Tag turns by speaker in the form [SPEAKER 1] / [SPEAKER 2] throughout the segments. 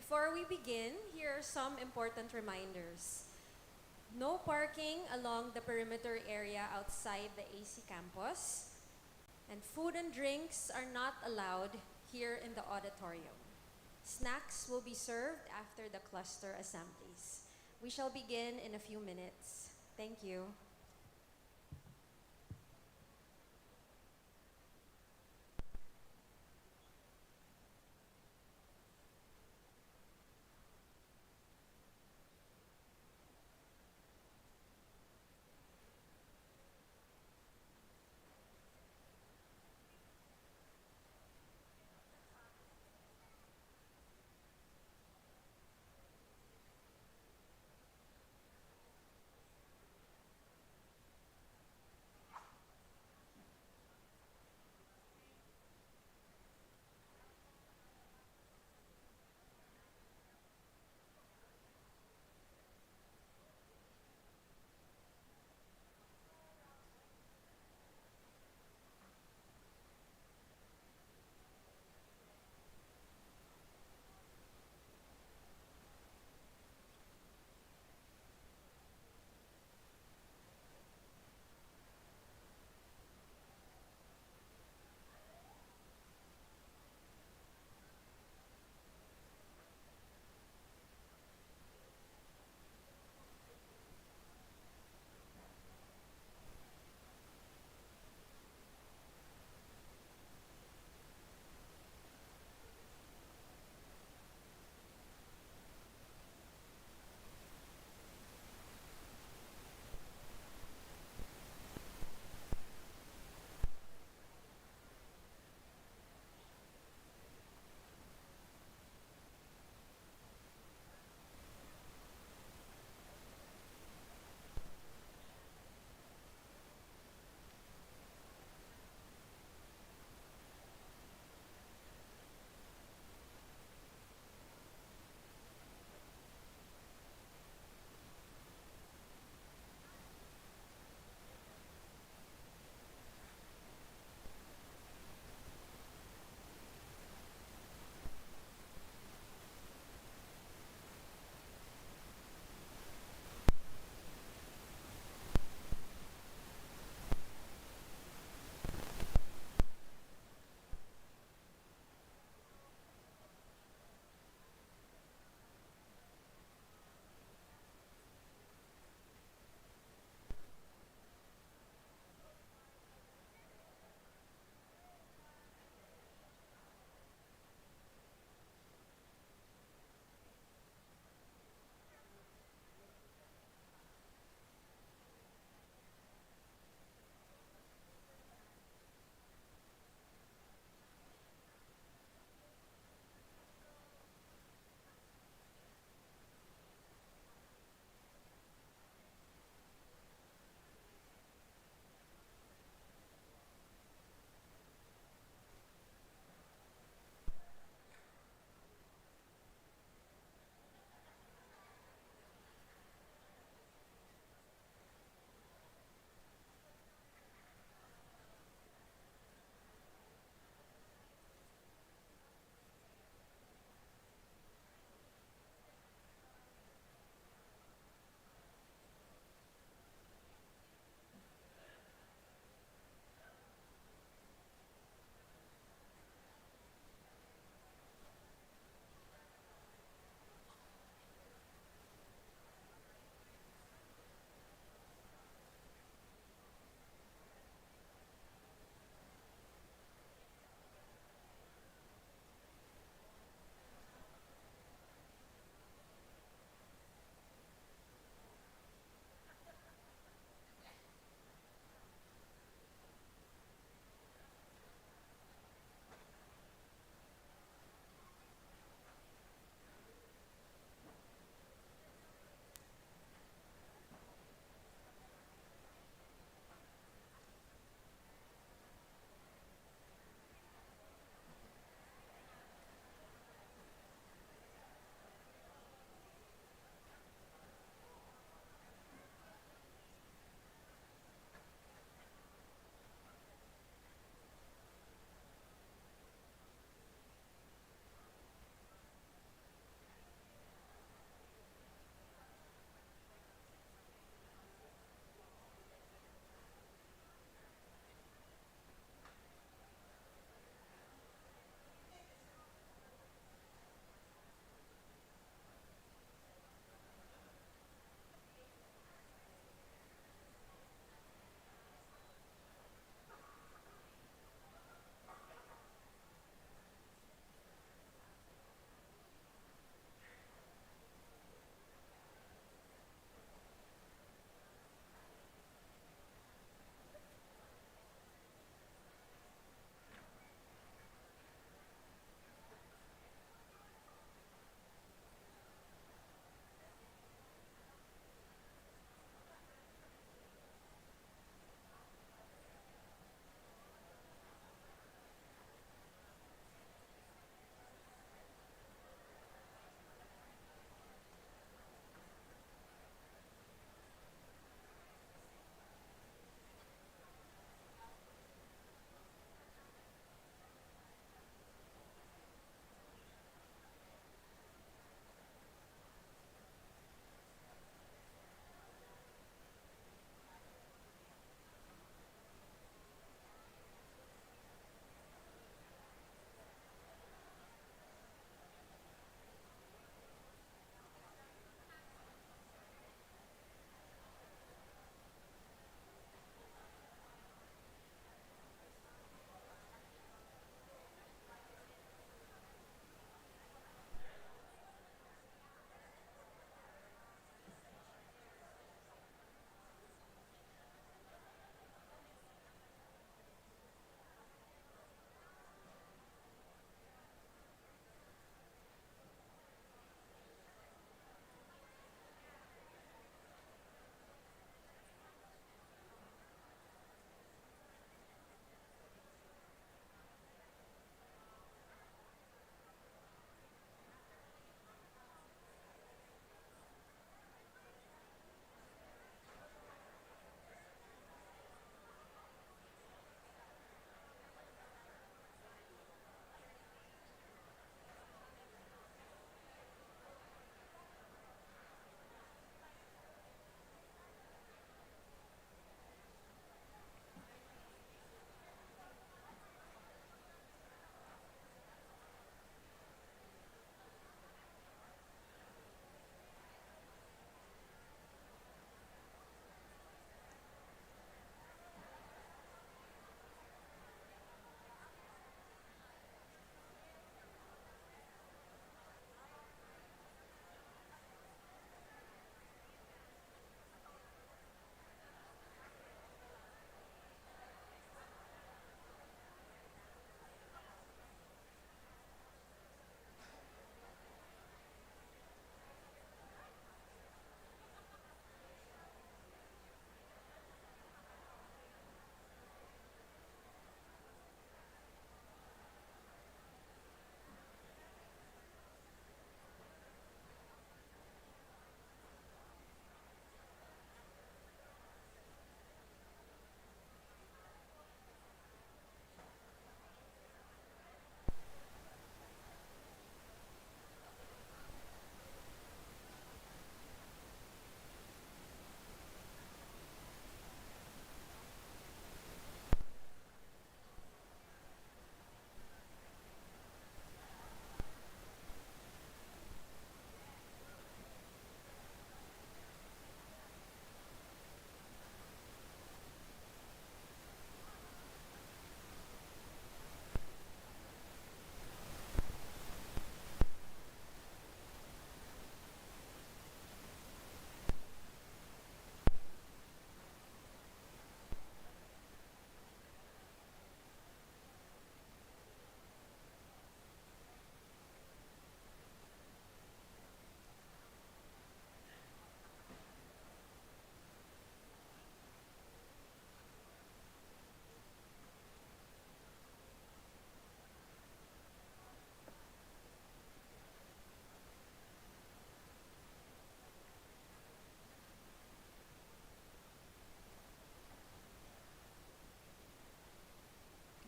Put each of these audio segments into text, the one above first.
[SPEAKER 1] Before we begin, here are some important reminders. No parking along the perimeter area outside the AC campus, and food and drinks are not allowed here in the auditorium. Snacks will be served after the cluster assemblies. We shall begin in a few minutes. Thank you.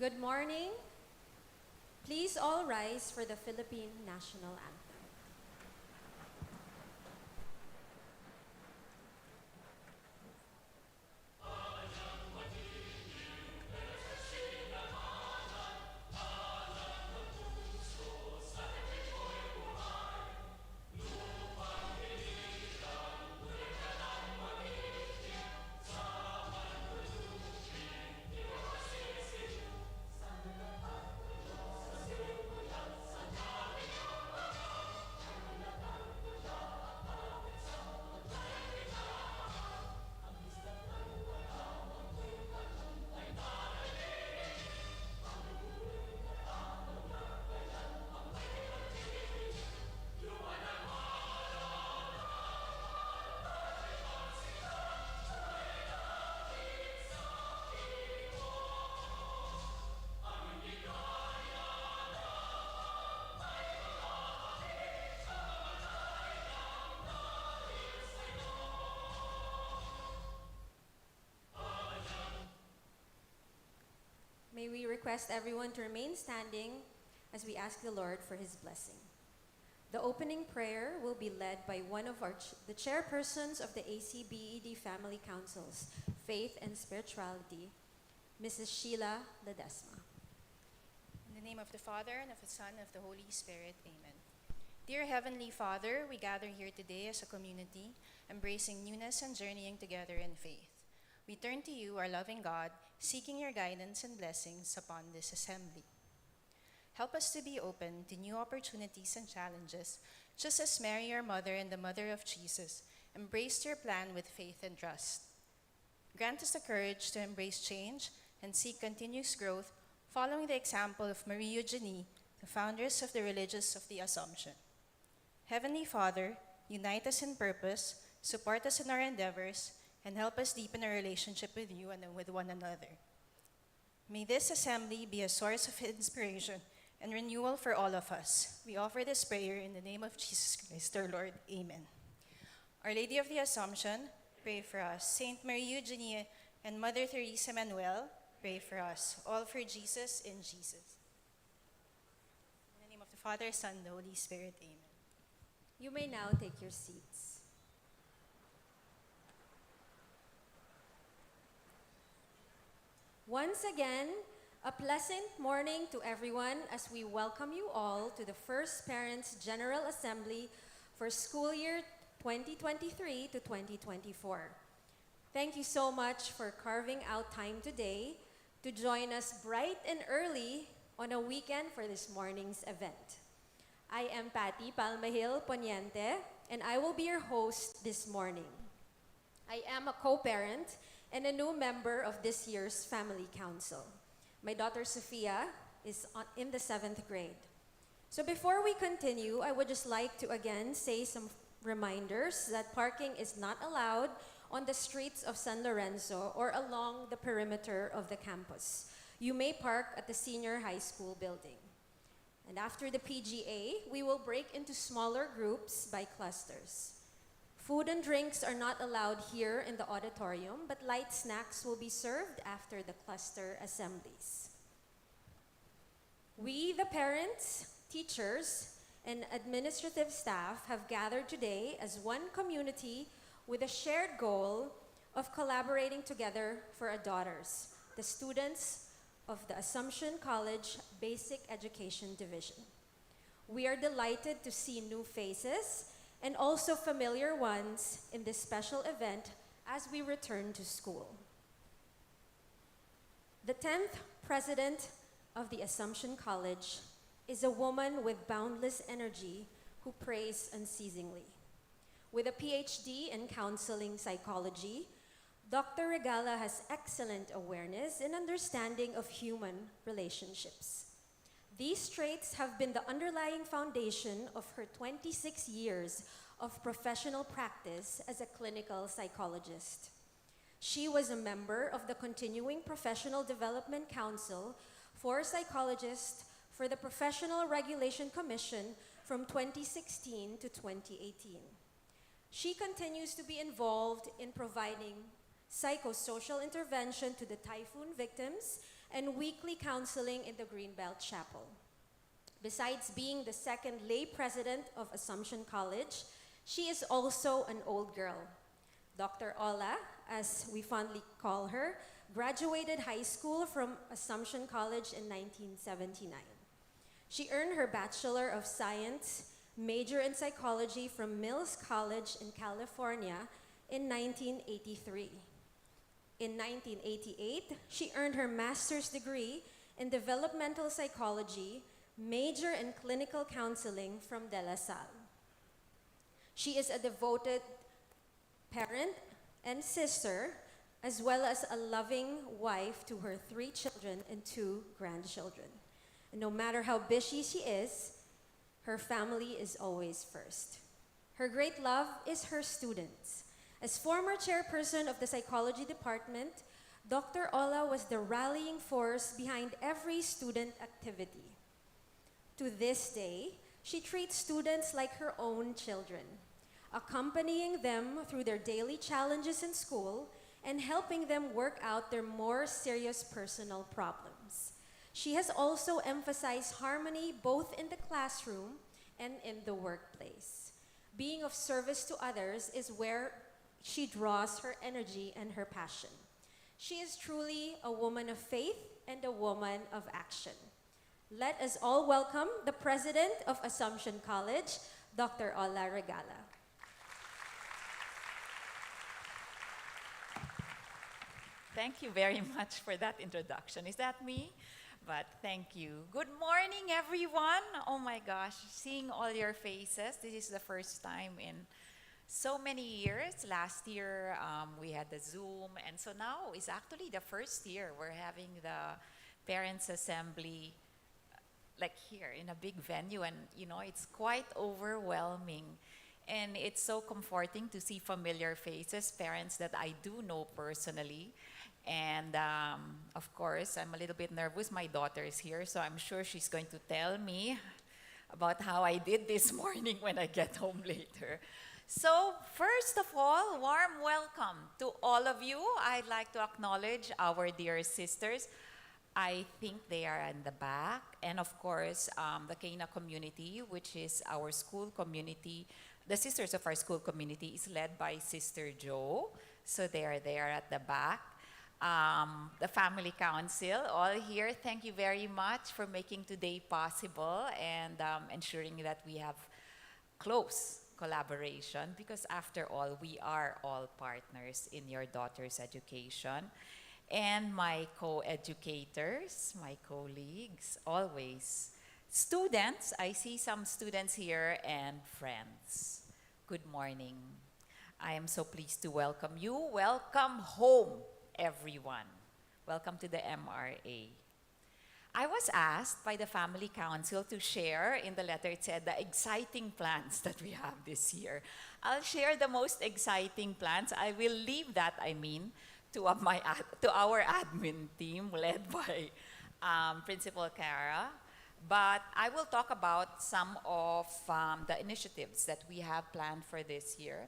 [SPEAKER 1] Good morning. Please all rise for the Philippine National Anthem. May we request everyone to remain standing as we ask the Lord for his blessing. The opening prayer will be led by one of the chairpersons of the ACBED Family Councils, Faith and Spirituality, Mrs. Sheila Ledesma.
[SPEAKER 2] In the name of the Father, and of the Son, and of the Holy Spirit, amen. Dear Heavenly Father, we gather here today as a community, embracing newness and journeying together in faith. We turn to you, our loving God, seeking your guidance and blessings upon this assembly. Help us to be open to new opportunities and challenges, just as Mary, our mother and the mother of Jesus, embraced your plan with faith and trust. Grant us the courage to embrace change and seek continuous growth, following the example of Marie Eugenie, the founders of the Religious of the Assumption. Heavenly Father, unite us in purpose, support us in our endeavors, and help us deepen our relationship with you and with one another. May this assembly be a source of inspiration and renewal for all of us. We offer this prayer in the name of Jesus Christ, our Lord. Amen. Our Lady of the Assumption, pray for us. Saint Marie Eugenie and Mother Teresa Manuel, pray for us. All for Jesus, in Jesus. In the name of the Father, Son, and the Holy Spirit. Amen.
[SPEAKER 1] You may now take your seats. Once again, a pleasant morning to everyone as we welcome you all to the First Parents General Assembly for school year 2023 to 2024. Thank you so much for carving out time today to join us bright and early on a weekend for this morning's event. I am Patty Palmahil Poniente, and I will be your host this morning. I am a co-parent and a new member of this year's Family Council. My daughter Sophia is in the 7th grade. So before we continue, I would just like to again say some reminders that parking is not allowed on the streets of San Lorenzo or along the perimeter of the campus. You may park at the senior high school building. And after the PGA, we will break into smaller groups by clusters. Food and drinks are not allowed here in the auditorium, but light snacks will be served after the cluster assemblies. We, the parents, teachers, and administrative staff have gathered today as one community with a shared goal of collaborating together for our daughters, the students of the Assumption College Basic Education Division. We are delighted to see new faces and also familiar ones in this special event as we return to school. The 10th president of the Assumption College is a woman with boundless energy who prays unceasingly. With a PhD in counseling psychology, Dr. Regala has excellent awareness and understanding of human relationships. These traits have been the underlying foundation of her 26 years of professional practice as a clinical psychologist. She was a member of the Continuing Professional Development Council for Psychologists for the Professional Regulation Commission from 2016 to 2018. She continues to be involved in providing psychosocial intervention to the typhoon victims and weekly counseling in the Greenbelt Chapel. Besides being the second lay president of Assumption College, she is also an old girl. Dr. Ola, as we fondly call her, graduated high school from Assumption College in 1979. She earned her Bachelor of Science, major in psychology from Mills College in California in 1983. In 1988, she earned her master's degree in developmental psychology, major in clinical counseling from De La Salle. She is a devoted parent and sister, as well as a loving wife to her 3 children and 2 grandchildren. And no matter how busy she is, her family is always first. Her great love is her students. As former chairperson of the psychology department, Dr. Ola was the rallying force behind every student activity. To this day, she treats students like her own children, accompanying them through their daily challenges in school and helping them work out their more serious personal problems. She has also emphasized harmony both in the classroom and in the workplace. Being of service to others is where she draws her energy and her passion. She is truly a woman of faith and a woman of action. Let us all welcome the president of Assumption College, Dr. Ola Regala.
[SPEAKER 3] Thank you very much for that introduction. Is that me? But thank you. Good morning, everyone. Oh my gosh, seeing all your faces. This is the first time in so many years. Last year, we had the Zoom. And so now is actually the first year we're having the Parents' Assembly like here in a big venue. And, you know, it's quite overwhelming. And it's so comforting to see familiar faces, parents that I do know personally. And of course, I'm a little bit nervous. My daughter is here, so I'm sure she's going to tell me about how I did this morning when I get home later. So first of all, warm welcome to all of you. I'd like to acknowledge our dear sisters. I think they are in the back. And of course, the Cana community, which is our school community. The sisters of our school community is led by Sister Jo. So they are there at the back. The Family Council, all here, thank you very much for making today possible and ensuring that we have close collaboration because after all, we are all partners in your daughter's education. And my co-educators, my colleagues, always. Students, I see some students here and friends. Good morning. I am so pleased to welcome you. Welcome home, everyone. Welcome to the MRA. I was asked by the Family Council to share, in the letter it said, the exciting plans that we have this year. I'll share the most exciting plans. I will leave that, to our admin team led by Principal Cara. But I will talk about some of the initiatives that we have planned for this year.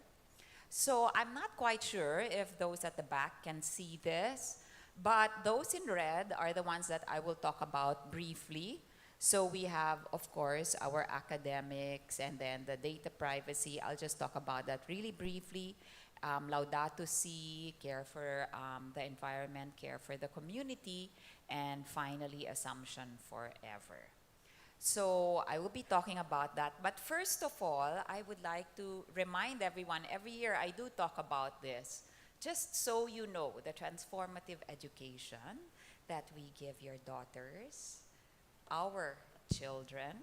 [SPEAKER 3] So I'm not quite sure if those at the back can see this, but those in red are the ones that I will talk about briefly. So we have, of course, our academics and then the data privacy. I'll just talk about that really briefly. Laudato Si, care for the environment, care for the community, and finally, Assumption Forever. So I will be talking about that. But first of all, I would like to remind everyone, every year I do talk about this, just so you know, the transformative education that we give your daughters, our children,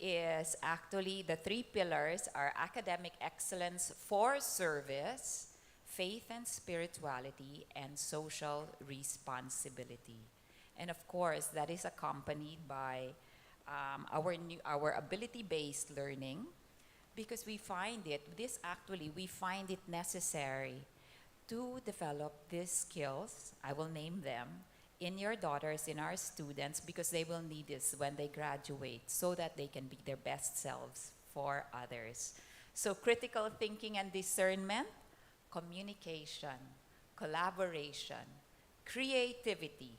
[SPEAKER 3] is actually the 3 pillars are academic excellence for service, faith and spirituality, and social responsibility. And of course, that is accompanied by our ability-based learning, because we find it necessary to develop these skills, I will name them, in your daughters, in our students, because they will need this when they graduate so that they can be their best selves for others. So critical thinking and discernment, communication, collaboration, creativity,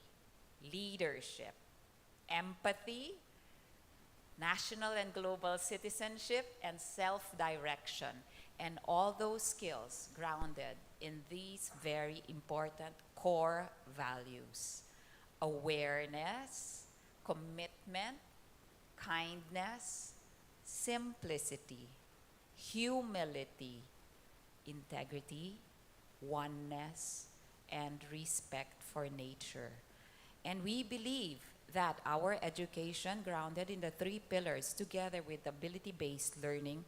[SPEAKER 3] leadership, empathy, national and global citizenship, and self-direction. And all those skills grounded in these very important core values: awareness, commitment, kindness, simplicity, humility, integrity, oneness, and respect for nature. And we believe that our education, grounded in the three pillars, together with ability-based learning,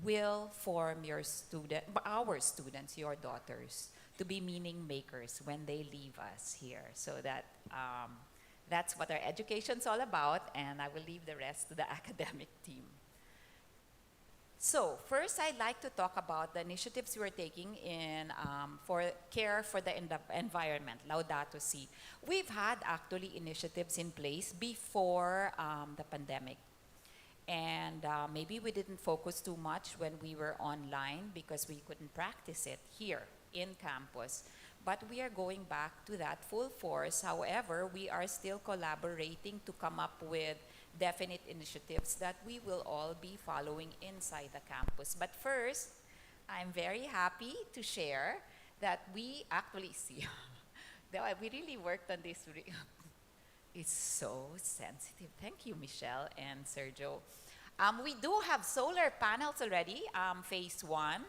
[SPEAKER 3] will form our students, your daughters, to be meaning makers when they leave us here. So that's what our education's all about, and I will leave the rest to the academic team. So first, I'd like to talk about the initiatives we're taking in for care for the environment, Laudato Si. We've had actually initiatives in place before the pandemic. And maybe we didn't focus too much when we were online because we couldn't practice it here in campus. But we are going back to that full force. However, we are still collaborating to come up with definite initiatives that we will all be following inside the campus. But first, I'm very happy to share that we actually see, we really worked on this. It's so sensitive. Thank you, Michelle and Sergio. We do have solar panels already, phase 1.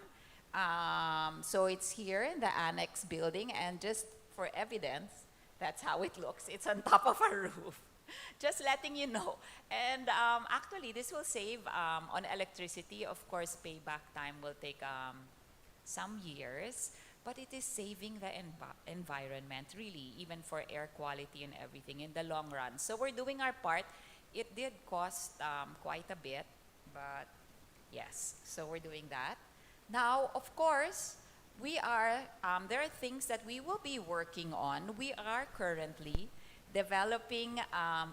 [SPEAKER 3] So it's here in the annex building, and just for evidence, that's how it looks. It's on top of a roof. Just letting you know. And actually, this will save on electricity. Of course, payback time will take some years, but it is saving the environment, really, even for air quality and everything in the long run. So we're doing our part. It did cost quite a bit, but yes, so we're doing that. Now, of course, there are things that we will be working on. We are currently developing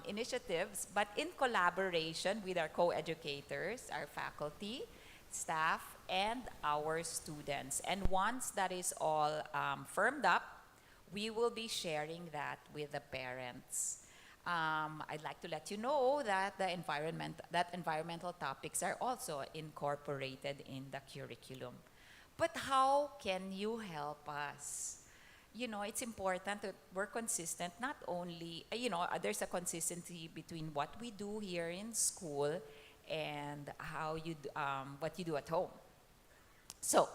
[SPEAKER 3] initiatives, but in collaboration with our co-educators, our faculty, staff, and our students. And once that is all firmed up, we will be sharing that with the parents. I'd like to let you know that environmental topics are also incorporated in the curriculum. But how can you help us? You know, it's important that we're consistent, not only, there's a consistency between what we do here in school and what you do at home. So,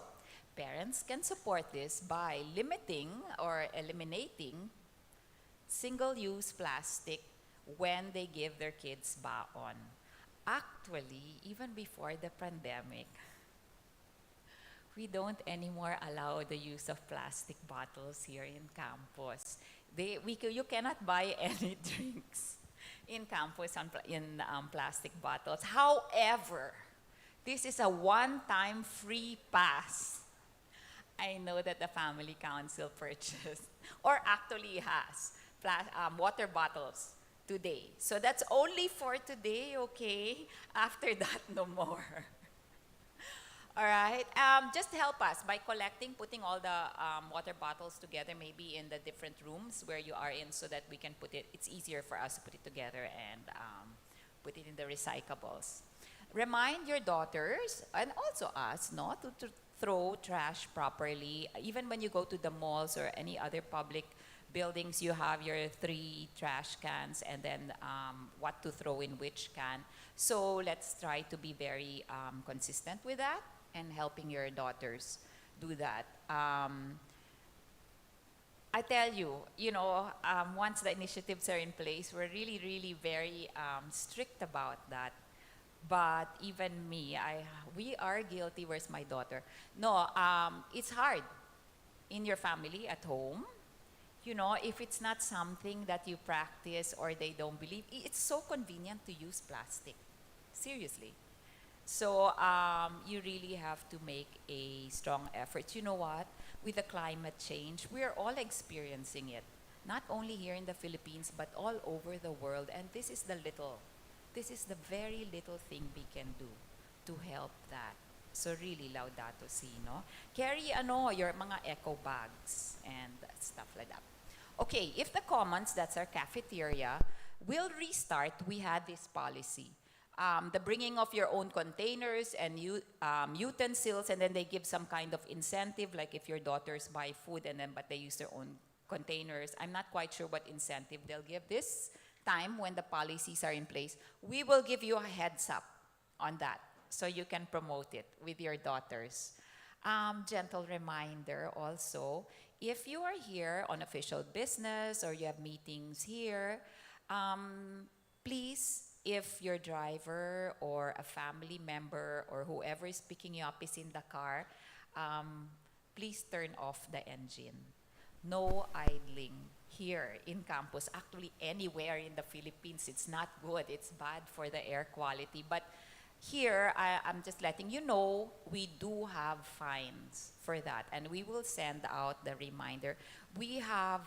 [SPEAKER 3] parents can support this by limiting or eliminating single-use plastic when they give their kids baon. Actually, even before the pandemic, we don't anymore allow the use of plastic bottles here in campus. You cannot buy any drinks in campus in plastic bottles. However, this is a one-time free pass. I know that the Family Council purchased, or actually has, water bottles today. So that's only for today, okay? After that, no more. All right, just help us by putting all the water bottles together, maybe in the different rooms where you are in, so that we can it's easier for us to put it together and put it in the recyclables. Remind your daughters, and also us, to throw trash properly. Even when you go to the malls or any other public buildings, you have your 3 trash cans and then what to throw in which can. So let's try to be very consistent with that and helping your daughters do that. I tell you, once the initiatives are in place, we're really, really very strict about that. But even me, we are guilty. Where's my daughter? No, it's hard in your family at home. If it's not something that you practice or they don't believe, it's so convenient to use plastic. Seriously. So you really have to make a strong effort. You know what? With the climate change, we are all experiencing it. Not only here in the Philippines, but all over the world. And this is the very little thing we can do to help that. So really, Laudato Si, no? Carry your mga eco bags and stuff like that. Okay, if the commons, that's our cafeteria, will restart, we had this policy. The bringing of your own containers and utensils, and then they give some kind of incentive, like if your daughters buy food but they use their own containers. I'm not quite sure what incentive they'll give this time when the policies are in place. We will give you a heads up on that so you can promote it with your daughters. Gentle reminder also, if you are here on official business or you have meetings here, please, if your driver or a family member or whoever is picking you up is in the car, please turn off the engine. No idling here in campus. Actually, anywhere in the Philippines, it's not good. It's bad for the air quality. But here, I'm just letting you know, we do have fines for that. And we will send out the reminder. We have,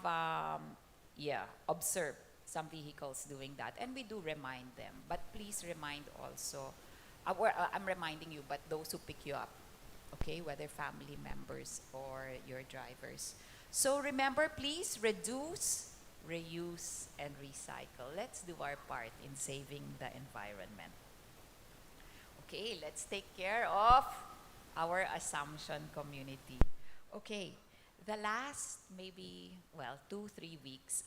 [SPEAKER 3] observed some vehicles doing that. And we do remind them. But please remind also, I'm reminding you, but those who pick you up, okay, whether family members or your drivers. So remember, please reduce, reuse, and recycle. Let's do our part in saving the environment. Okay, let's take care of our Assumption community. Okay, the last maybe, 2-3 weeks,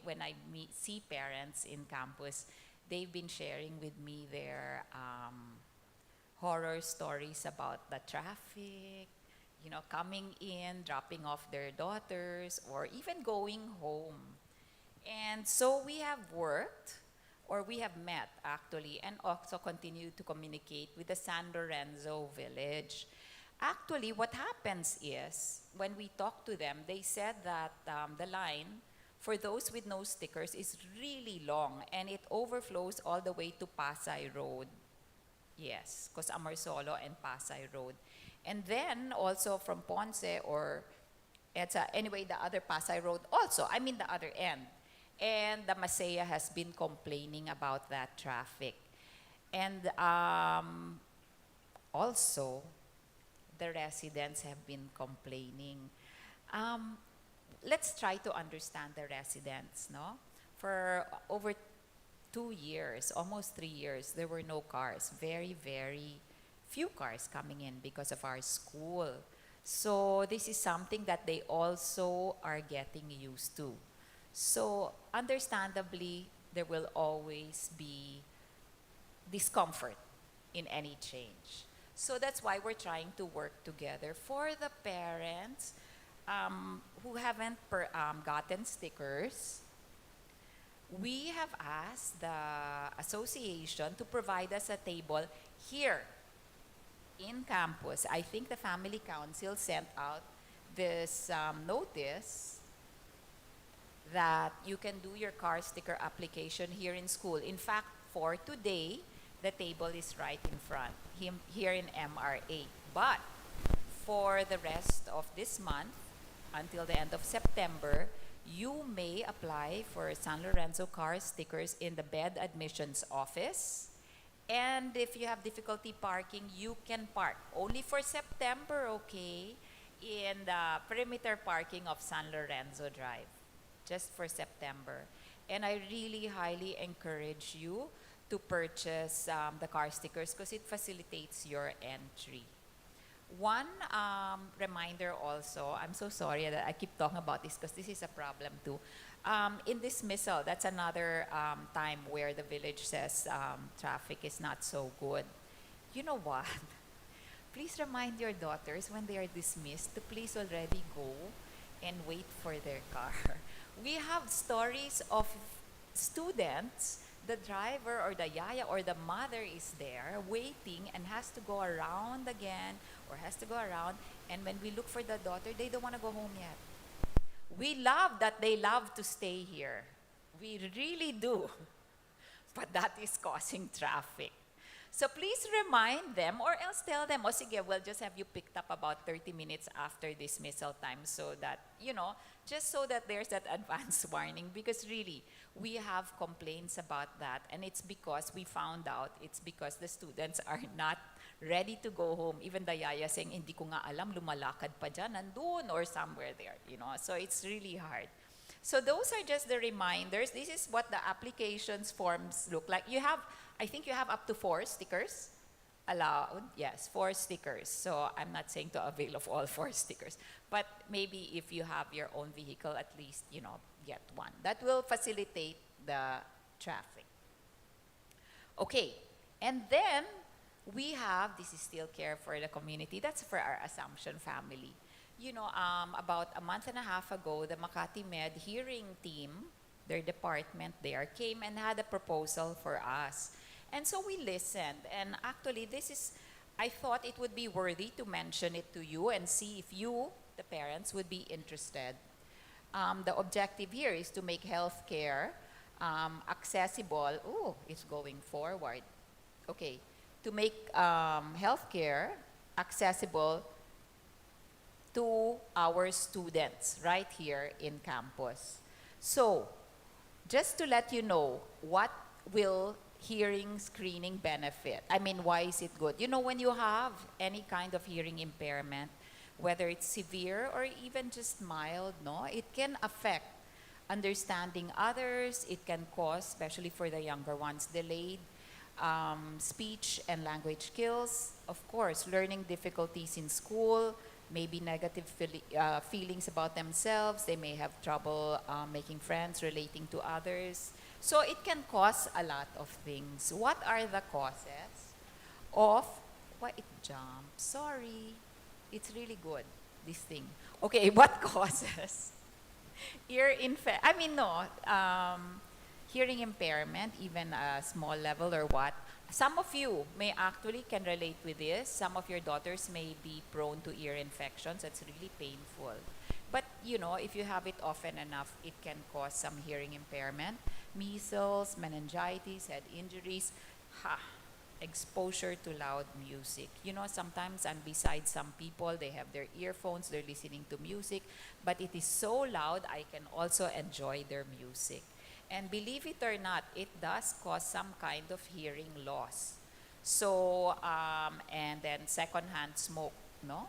[SPEAKER 3] when I see parents in campus, they've been sharing with me their horror stories about the traffic, coming in, dropping off their daughters, or even going home. And so we have worked, or we have met actually, and also continue to communicate with the San Lorenzo village. Actually, what happens is, when we talk to them, they said that the line for those with no stickers is really long, and it overflows all the way to Pasay Road. Yes, because Amarsolo and Pasay Road. And then also from Ponce or anyway, the other Pasay Road also, the other end. And the Masaya has been complaining about that traffic. And also, the residents have been complaining. Let's try to understand the residents, no? For over 2 years, almost 3 years, there were no cars. Very, very few cars coming in because of our school. So this is something that they also are getting used to. So understandably, there will always be discomfort in any change. So that's why we're trying to work together for the parents who haven't gotten stickers. We have asked the association to provide us a table here in campus. I think the Family Council sent out this notice that you can do your car sticker application here in school. In fact, for today, the table is right in front, here in MRA. But for the rest of this month, until the end of September, you may apply for San Lorenzo car stickers in the bed admissions office. And if you have difficulty parking, you can park only for September, okay, in the perimeter parking of San Lorenzo Drive, just for September. And I really highly encourage you to purchase the car stickers because it facilitates your entry. One reminder also, I'm so sorry that I keep talking about this because this is a problem too. In dismissal, that's another time where the village says traffic is not so good. You know what? Please remind your daughters when they are dismissed to please already go and wait for their car. We have stories of students, the driver or the yaya or the mother is there waiting and has to go around again or has to go around, and when we look for the daughter, they don't want to go home yet. We love that they love to stay here. We really do. But that is causing traffic. So please remind them or else tell them, sige, we'll just have you picked up about 30 minutes after dismissal time so that, just so that there's that advance warning, because really, we have complaints about that, and it's because we found out, it's because the students are not ready to go home. Even the yaya saying, hindi ko nga alam, lumalakad pa dyan, nandun or somewhere there, So it's really hard. So those are just the reminders. This is what the applications forms look like. I think you have up to 4 stickers allowed. Yes, 4 stickers. So I'm not saying to avail of all 4 stickers, but maybe if you have your own vehicle, at least, get one. That will facilitate the traffic. Okay, and then we have, this is still care for the community. That's for our Assumption family. About a month and a half ago, the Makati Med hearing team, their department there, came and had a proposal for us. And so we listened. And actually, I thought it would be worthy to mention it to you and see if you, the parents, would be interested. The objective here is to make healthcare accessible. Oh, it's going forward. Okay. To make healthcare accessible to our students right here in campus. So, just to let you know, what will hearing screening benefit? I mean, why is it good? When you have any kind of hearing impairment, whether it's severe or even just mild, it can affect understanding others. It can cause, especially for the younger ones, delayed speech and language skills. Of course, learning difficulties in school, maybe negative feelings about themselves. They may have trouble making friends, relating to others. So it can cause a lot of things. What are the causes of, why it jumped? Sorry. It's really good, this thing. Okay, what causes hearing impairment, even a small level or what? Some of you may actually can relate with this. Some of your daughters may be prone to ear infections. That's really painful. But, if you have it often enough, it can cause some hearing impairment. Measles, meningitis, head injuries, exposure to loud music. Sometimes and besides some people, they have their earphones, they're listening to music, but it is so loud, I can also enjoy their music. And believe it or not, it does cause some kind of hearing loss. So, and then secondhand smoke, no?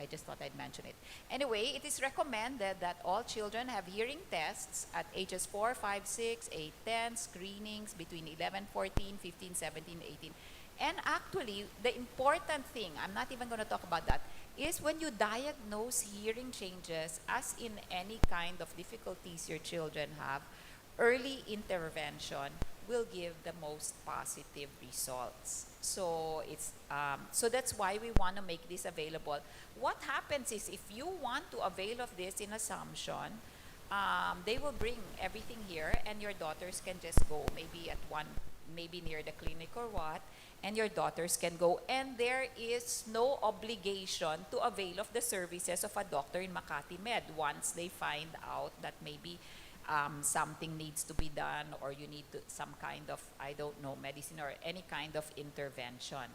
[SPEAKER 3] I just thought I'd mention it. Anyway, it is recommended that all children have hearing tests at ages 4, 5, 6, 8, 10, screenings between 11, 14, 15, 17, 18. And actually, the important thing, I'm not even going to talk about that, is when you diagnose hearing changes, as in any kind of difficulties your children have, early intervention will give the most positive results. So so that's why we want to make this available. What happens is, if you want to avail of this in Assumption, they will bring everything here, and your daughters can just go maybe near the clinic or what, and your daughters can go, and there is no obligation to avail of the services of a doctor in Makati Med once they find out that maybe something needs to be done, or you need some kind of, I don't know, medicine or any kind of intervention.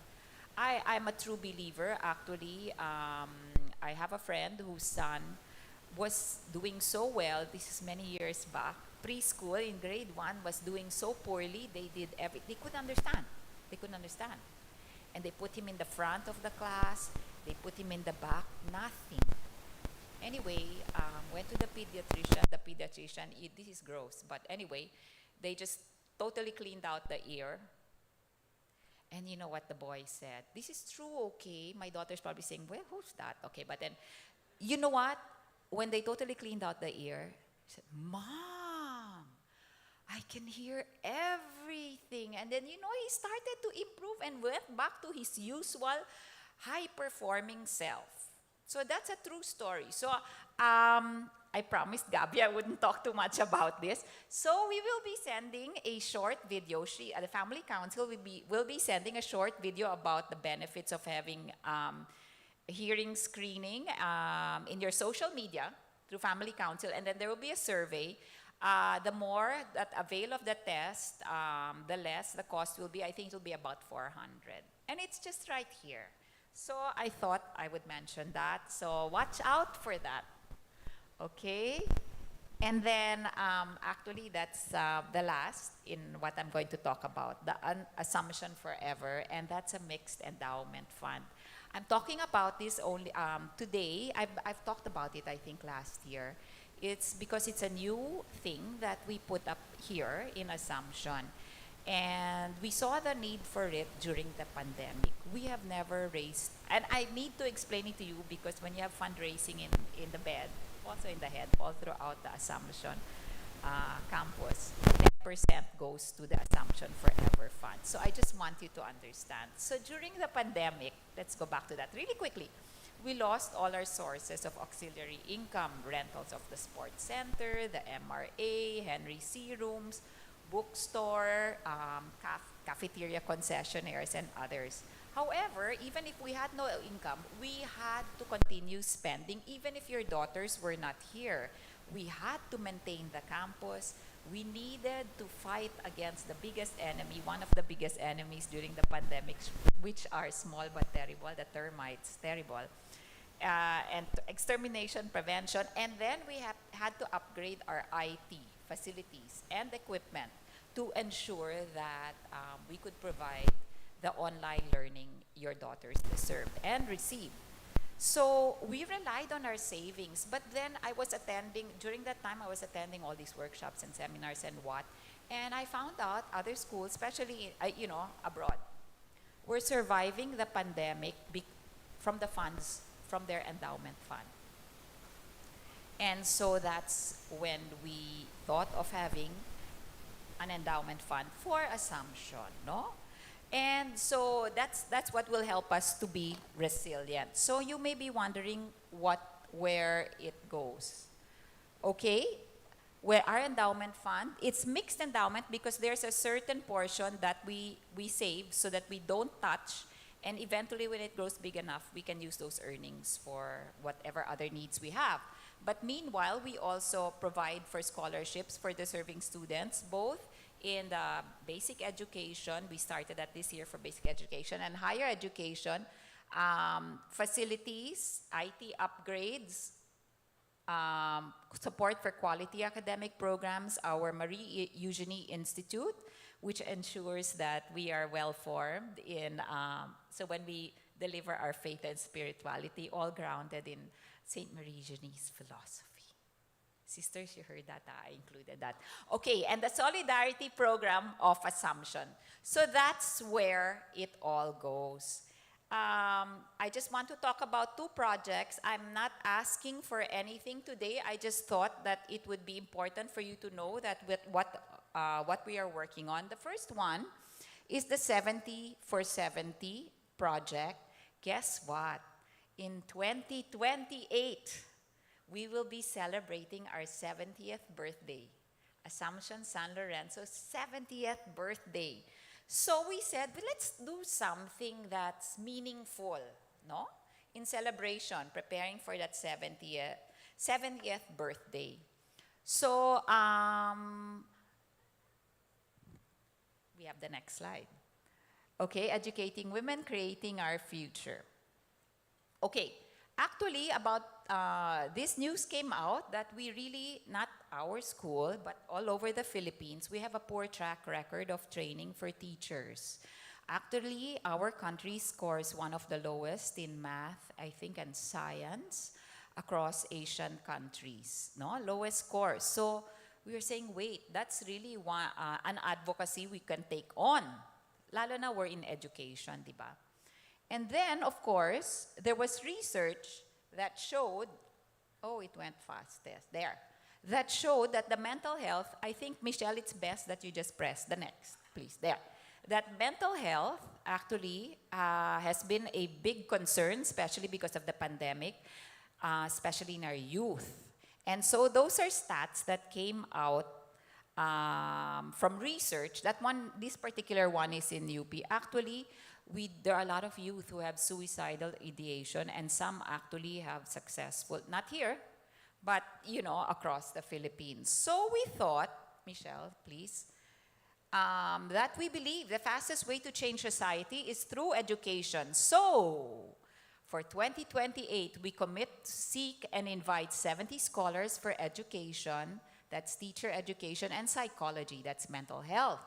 [SPEAKER 3] I'm a true believer, actually. I have a friend whose son was doing so well, this is many years back, preschool in grade 1 was doing so poorly, they couldn't understand. And they put him in the front of the class, they put him in the back, nothing. Anyway, went to the pediatrician. The pediatrician, this is gross, but anyway, they just totally cleaned out the ear. And you know what the boy said? This is true, okay? My daughter's probably saying, well, who's that? Okay, but then, you know what? When they totally cleaned out the ear, he said, Mom, I can hear everything. And then, he started to improve and went back to his usual high-performing self. So that's a true story. So I promised Gabby I wouldn't talk too much about this. So we will be sending a short video. The Family Council will be sending a short video about the benefits of having hearing screening in your social media through Family Council. And then there will be a survey. The more that avail of the test, the less the cost will be. I think it will be about 400. And it's just right here. So I thought I would mention that. So watch out for that. Okay? And then actually that's the last in what I'm going to talk about, the Assumption Forever, and that's a mixed endowment fund. I'm talking about this only today. I've talked about it, I think, last year. It's because it's a new thing that we put up here in Assumption. And we saw the need for it during the pandemic. We have never raised, and I need to explain it to you because when you have fundraising in the bed, also in the head, all throughout the Assumption campus, 10% goes to the Assumption Forever Fund. So I just want you to understand. So during the pandemic, let's go back to that really quickly. We lost all our sources of auxiliary income, rentals of the sports center, the MRA, Henry C. rooms, bookstore, cafeteria concessionaires, and others. However, even if we had no income, we had to continue spending, even if your daughters were not here. We had to maintain the campus. We needed to fight against the biggest enemy, one of the biggest enemies during the pandemic, which are small but terrible, the termites, terrible. And extermination, prevention, and then we had to upgrade our IT facilities and equipment to ensure that we could provide the online learning your daughters deserved and received. So we relied on our savings, but then during that time I was attending all these workshops and seminars and I found out other schools, especially, abroad, were surviving the pandemic from the funds, from their endowment fund. And so that's when we thought of having an endowment fund for Assumption, no? And so that's what will help us to be resilient. So you may be wondering where it goes. Okay, where our endowment fund, it's mixed endowment because there's a certain portion that we save so that we don't touch, and eventually when it grows big enough, we can use those earnings for whatever other needs we have. But meanwhile, we also provide for scholarships for deserving students, both in the basic education, we started that this year for basic education, and higher education, facilities, IT upgrades, support for quality academic programs, our Marie Eugenie Institute, which ensures that we are well-formed so when we deliver our faith and spirituality, all grounded in St. Marie Eugenie's philosophy. Sisters, you heard that, I included that. Okay, and the Solidarity Program of Assumption. So that's where it all goes. I just want to talk about two projects. I'm not asking for anything today. I just thought that it would be important for you to know that with what we are working on. The first one is the 70 for 70 project. Guess what? In 2028, we will be celebrating our 70th birthday. Assumption San Lorenzo's 70th birthday. So we said, well, let's do something that's meaningful, no? In celebration, preparing for that 70th birthday. So we have the next slide. Okay, educating women, creating our future. Okay, actually, about this news came out that we really, not our school, but all over the Philippines, we have a poor track record of training for teachers. Actually, our country scores one of the lowest in math, I think, and science across Asian countries, no? Lowest scores. So we were saying, wait, that's really an advocacy we can take on. Lalo na we're in education, di ba? And then, of course, there was research that showed, oh, it went fast, there. That showed that the mental health, I think, Michelle, it's best that you just press the next, please, there. That mental health actually has been a big concern, especially because of the pandemic, especially in our youth. And so those are stats that came out from research. This particular one is in UP. Actually, there are a lot of youth who have suicidal ideation, and some actually have successful, not here, but, across the Philippines. So we thought, Michelle, please, that we believe the fastest way to change society is through education. So, for 2028, we commit to seek and invite 70 scholars for education, that's teacher education, and psychology, that's mental health.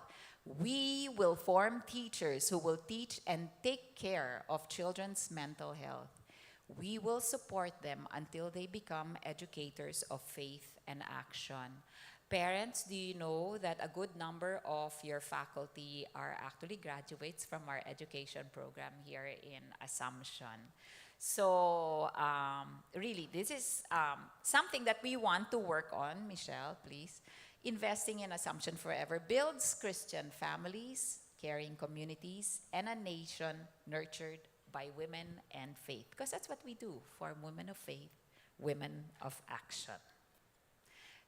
[SPEAKER 3] We will form teachers who will teach and take care of children's mental health. We will support them until they become educators of faith and action. Parents, do you know that a good number of your faculty are actually graduates from our education program here in Assumption? So really, this is something that we want to work on. Michelle, please. Investing in Assumption Forever builds Christian families, caring communities, and a nation nurtured by women and faith. Because that's what we do for women of faith, women of action.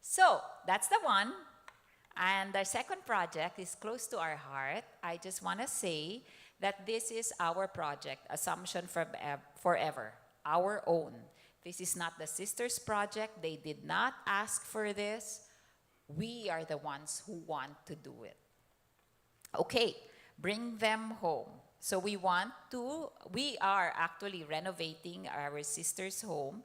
[SPEAKER 3] So that's the one. And our second project is close to our heart. I just want to say that this is our project, Assumption Forever, our own. This is not the sisters' project. They did not ask for this. We are the ones who want to do it. Okay, bring them home. So we are actually renovating our sisters' home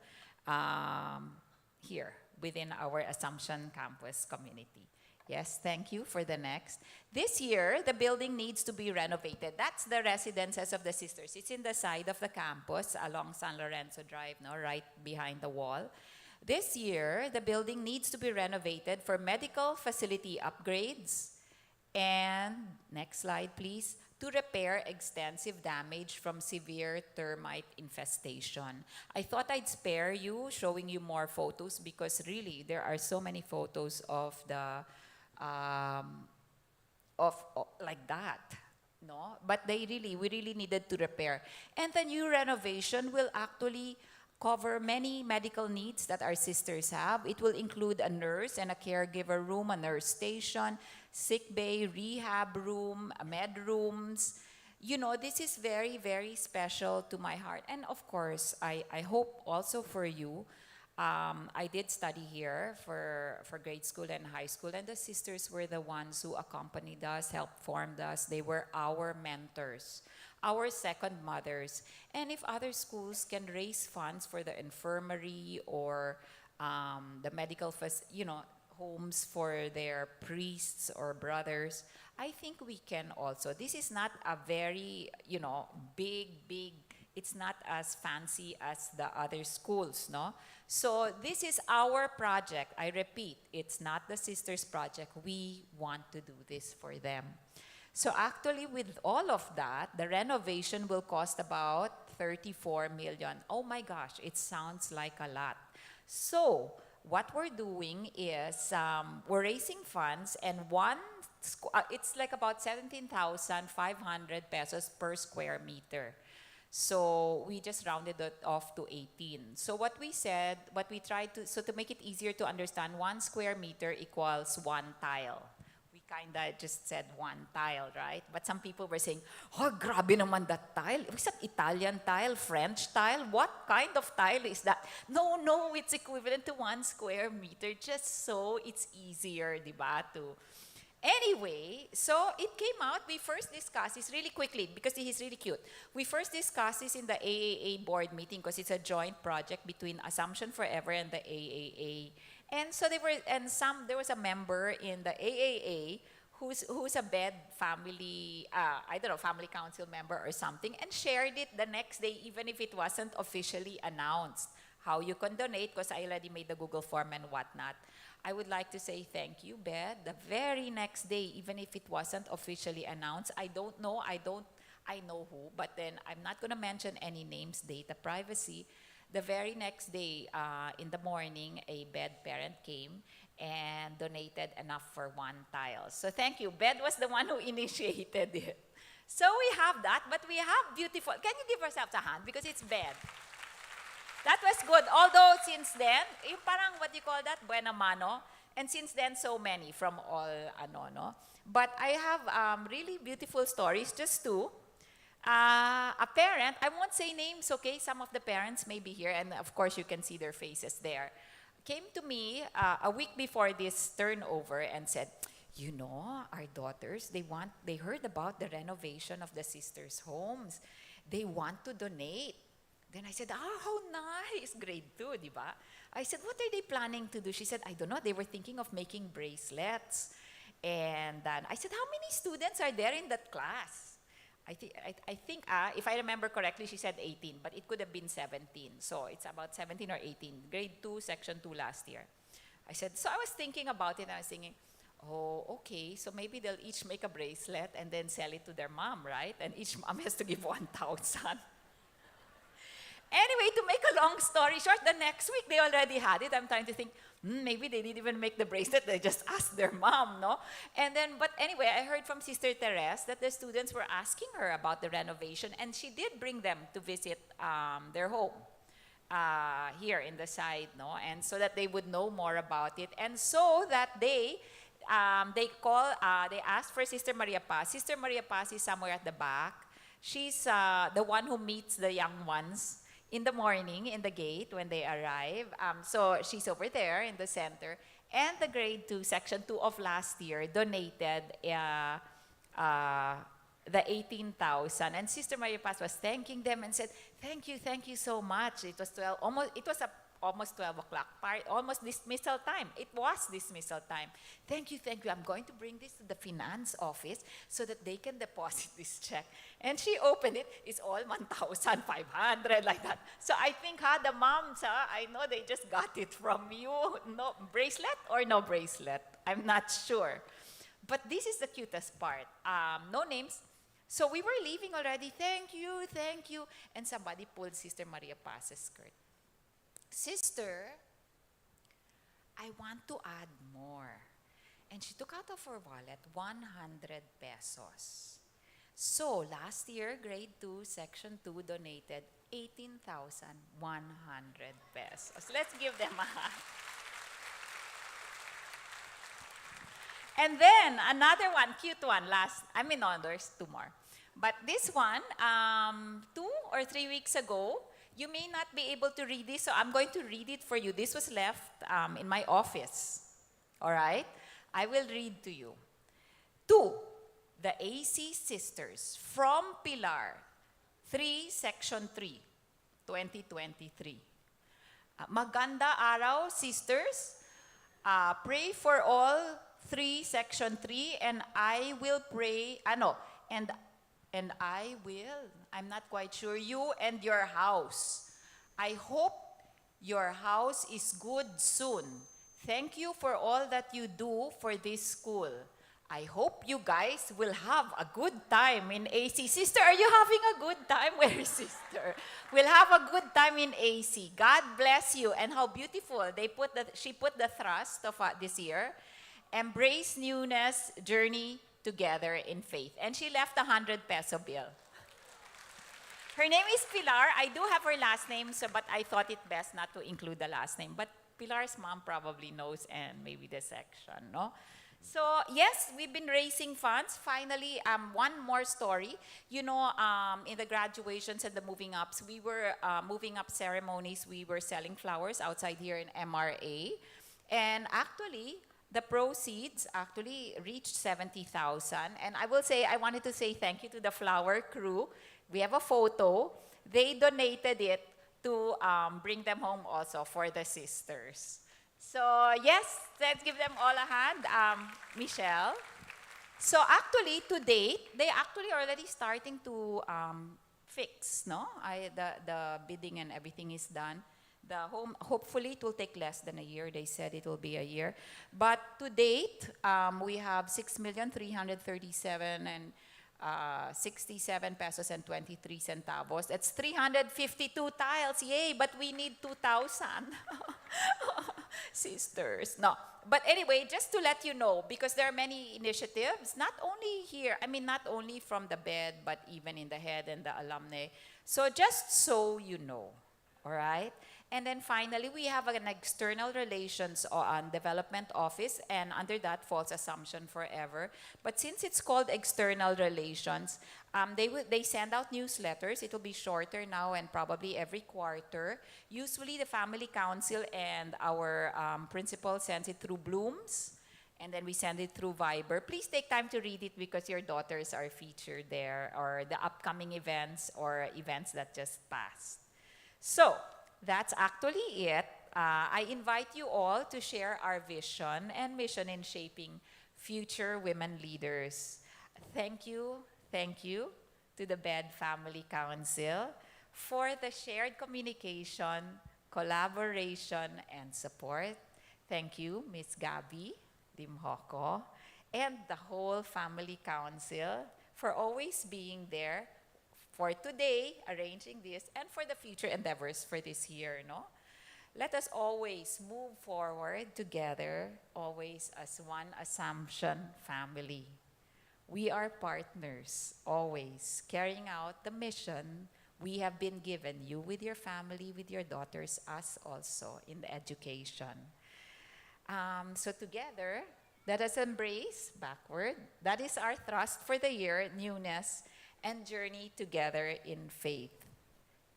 [SPEAKER 3] here within our Assumption campus community. Yes, thank you for the next. This year, the building needs to be renovated. That's the residences of the sisters. It's in the side of the campus along San Lorenzo Drive, no, right behind the wall. This year, the building needs to be renovated for medical facility upgrades and, next slide please, to repair extensive damage from severe termite infestation. I thought I'd spare you showing you more photos because really there are so many photos of the like that, no? But we really needed to repair. And the new renovation will actually cover many medical needs that our sisters have. It will include a nurse and a caregiver room, a nurse station, sick bay, rehab room, med rooms. You know, this is very, very special to my heart. And of course, I hope also for you. I did study here for grade school and high school, and the sisters were the ones who accompanied us, helped formed us. They were our mentors, our second mothers. And if other schools can raise funds for the infirmary or the medical, homes for their priests or brothers, I think we can also. This is not a very, big, it's not as fancy as the other schools, no? So this is our project. I repeat, it's not the sisters' project. We want to do this for them. So actually, with all of that, the renovation will cost about 34 million. Oh my gosh, it sounds like a lot. So what we're doing is we're raising funds, and it's like about 17,500 pesos per square meter. So we just rounded it off to 18. So what we tried to make it easier to understand, 1 square meter equals 1 tile. We kind of just said 1 tile, right? But some people were saying, oh, grabe naman that tile. Is that Italian tile, French tile? What kind of tile is that? No, it's equivalent to 1 square meter, just so it's easier, di ba, Anyway, so it came out, we first discussed this really quickly because he's really cute. We first discussed this in the AAA board meeting because it's a joint project between Assumption Forever and the AAA. And so there was a member in the AAA who's a bed family, family council member or something, and shared it the next day even if it wasn't officially announced. How you can donate, because I already made the Google form and whatnot. I would like to say thank you, Beth. The very next day, even if it wasn't officially announced, I know who, but then I'm not going to mention any names, data privacy. The very next day, in the morning, a bed parent came and donated enough for 1 tile. So thank you. Beth was the one who initiated it. So we have that, but we have beautiful. Can you give yourselves a hand? Because it's Beth. That was good. Although since then, yung parang what do you call that? Buena mano. And since then, so many from all no? But I have really beautiful stories, just 2. A parent, I won't say names, okay? Some of the parents may be here, and of course you can see their faces there. Came to me a week before this turnover and said, our daughters, they heard about the renovation of the sisters' homes. They want to donate. Then I said, how nice, grade 2, di ba? I said, what are they planning to do? She said, I don't know, they were thinking of making bracelets. And then I said, how many students are there in that class? I think, if I remember correctly, she said 18, but it could have been 17. So it's about 17 or 18, grade 2, section 2 last year. I said, so I was thinking about it, and I was thinking, oh, okay, so maybe they'll each make a bracelet and then sell it to their mom, right? And each mom has to give 1,000. Anyway, to make a long story short, the next week they already had it. I'm trying to think, maybe they didn't even make the bracelet. They just asked their mom, no? And then, but anyway, I heard from Sister Therese that the students were asking her about the renovation, and she did bring them to visit their home here in the side, no? And so that they would know more about it. And so that day, they asked for Sister Maria Paz. Sister Maria Paz is somewhere at the back. She's the one who meets the young ones in the morning in the gate when they arrive. So she's over there in the center. And the grade 2, section 2 of last year donated the 18,000. And Sister Maria Paz was thanking them and said, thank you so much. It was almost 12 o'clock, almost dismissal time. It was dismissal time. Thank you. I'm going to bring this to the finance office so that they can deposit this check. And she opened it. It's all 1,500 like that. So I think, the moms, I know they just got it from you. No bracelet or no bracelet? I'm not sure. But this is the cutest part. No names. So we were leaving already. Thank you. And somebody pulled Sister Maria Paz's skirt. Sister, I want to add more. And she took out of her wallet 100 pesos. So last year, grade 2, section 2 donated 18,100 pesos. Let's give them a hand. And then another one, cute one, there's 2 more. But this one, 2 or 3 weeks ago, you may not be able to read this, so I'm going to read it for you. This was left in my office. All right? I will read to you. To the AC Sisters from Pilar, 3, Section 3, 2023. Maganda araw, sisters. Pray for all 3, Section 3, and I will pray, and I will, I'm not quite sure, you and your house. I hope your house is good soon. Thank you for all that you do for this school. I hope you guys will have a good time in AC. Sister, are you having a good time? Where is sister? We'll have a good time in AC. God bless you. And how beautiful. She put the thrust of this year. Embrace newness, journey together in faith. And she left a 100 peso bill. Her name is Pilar. I do have her last name, but I thought it best not to include the last name. But Pilar's mom probably knows, and maybe the section, no? So, yes, we've been raising funds. Finally, one more story. You know, in the graduations and the moving ups, we were moving up ceremonies. We were selling flowers outside here in MRA. And actually, the proceeds actually reached 70,000. And I wanted to say thank you to the flower crew. We have a photo. They donated it to bring them home also for the sisters. So yes, let's give them all a hand. Michelle. So actually, to date, they actually already starting to fix, no? The bidding and everything is done. The home, hopefully it will take less than a year. They said it will be a year. But to date, we have 6,337 and 67 pesos and 23 centavos. That's 352 tiles. Yay, but we need 2,000. Sisters. No. But anyway, just to let you know, because there are many initiatives, not only here, not only from the bed, but even in the head and the alumni. So just so you know, all right? And then finally, we have an external relations and development office, and under that falls Assumption Forever. But since it's called external relations, they send out newsletters. It will be shorter now and probably every quarter. Usually the Family Council and our principal sends it through Blooms, and then we send it through Viber. Please take time to read it because your daughters are featured there, or the upcoming events or events that just passed. So, that's actually it. I invite you all to share our vision and mission in shaping future women leaders. Thank you to the BED Family Council for the shared communication, collaboration, and support. Thank you, Miss Gabby Dimhoko, and the whole family council for always being there for today, arranging this, and for the future endeavors for this year, no? Let us always move forward together, always as one Assumption family. We are partners, always carrying out the mission we have been given, you with your family, with your daughters, us also in the education. So together, let us embrace backward. That is our thrust for the year, newness, and journey together in faith.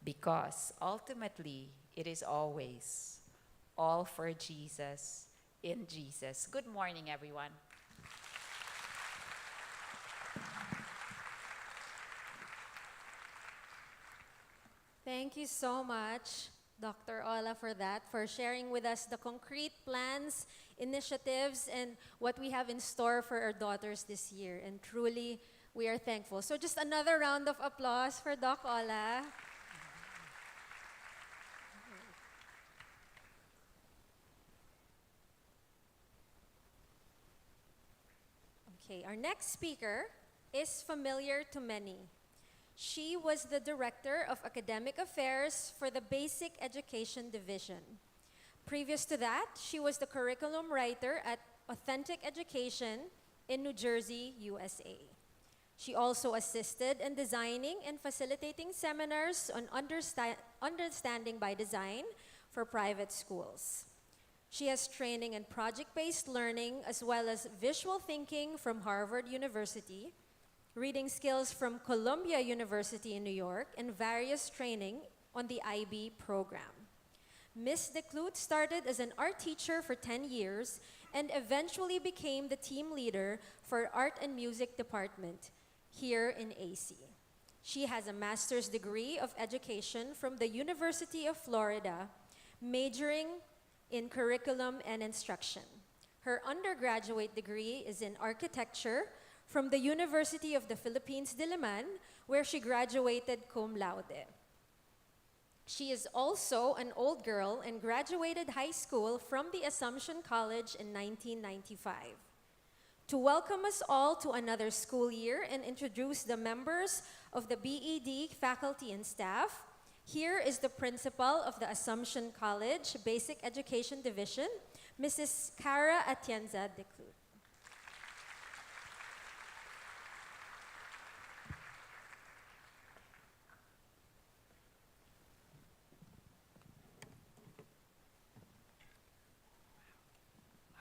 [SPEAKER 3] Because ultimately, it is always all for Jesus, in Jesus. Good morning, everyone.
[SPEAKER 1] Thank you so much, Dr. Ola, for that, for sharing with us the concrete plans, initiatives, and what we have in store for our daughters this year. And truly, we are thankful. So just another round of applause for Doc Ola. Okay, our next speaker is familiar to many. She was the Director of Academic Affairs for the Basic Education Division. Previous to that, she was the curriculum writer at Authentic Education in New Jersey, USA. She also assisted in designing and facilitating seminars on understanding by design for private schools. She has training in project-based learning as well as visual thinking from Harvard University, reading skills from Columbia University in New York, and various training on the IB program. Ms. DeClute started as an art teacher for 10 years and eventually became the team leader for Art and Music Department here in AC. She has a master's degree of education from the University of Florida, majoring in curriculum and instruction. Her undergraduate degree is in architecture from the University of the Philippines, Diliman, where she graduated cum laude. She is also an old girl and graduated high school from the Assumption College in 1995. To welcome us all to another school year and introduce the members of the BED faculty and staff, here is the principal of the Assumption College Basic Education Division, Mrs. Cara Atienza DeClute.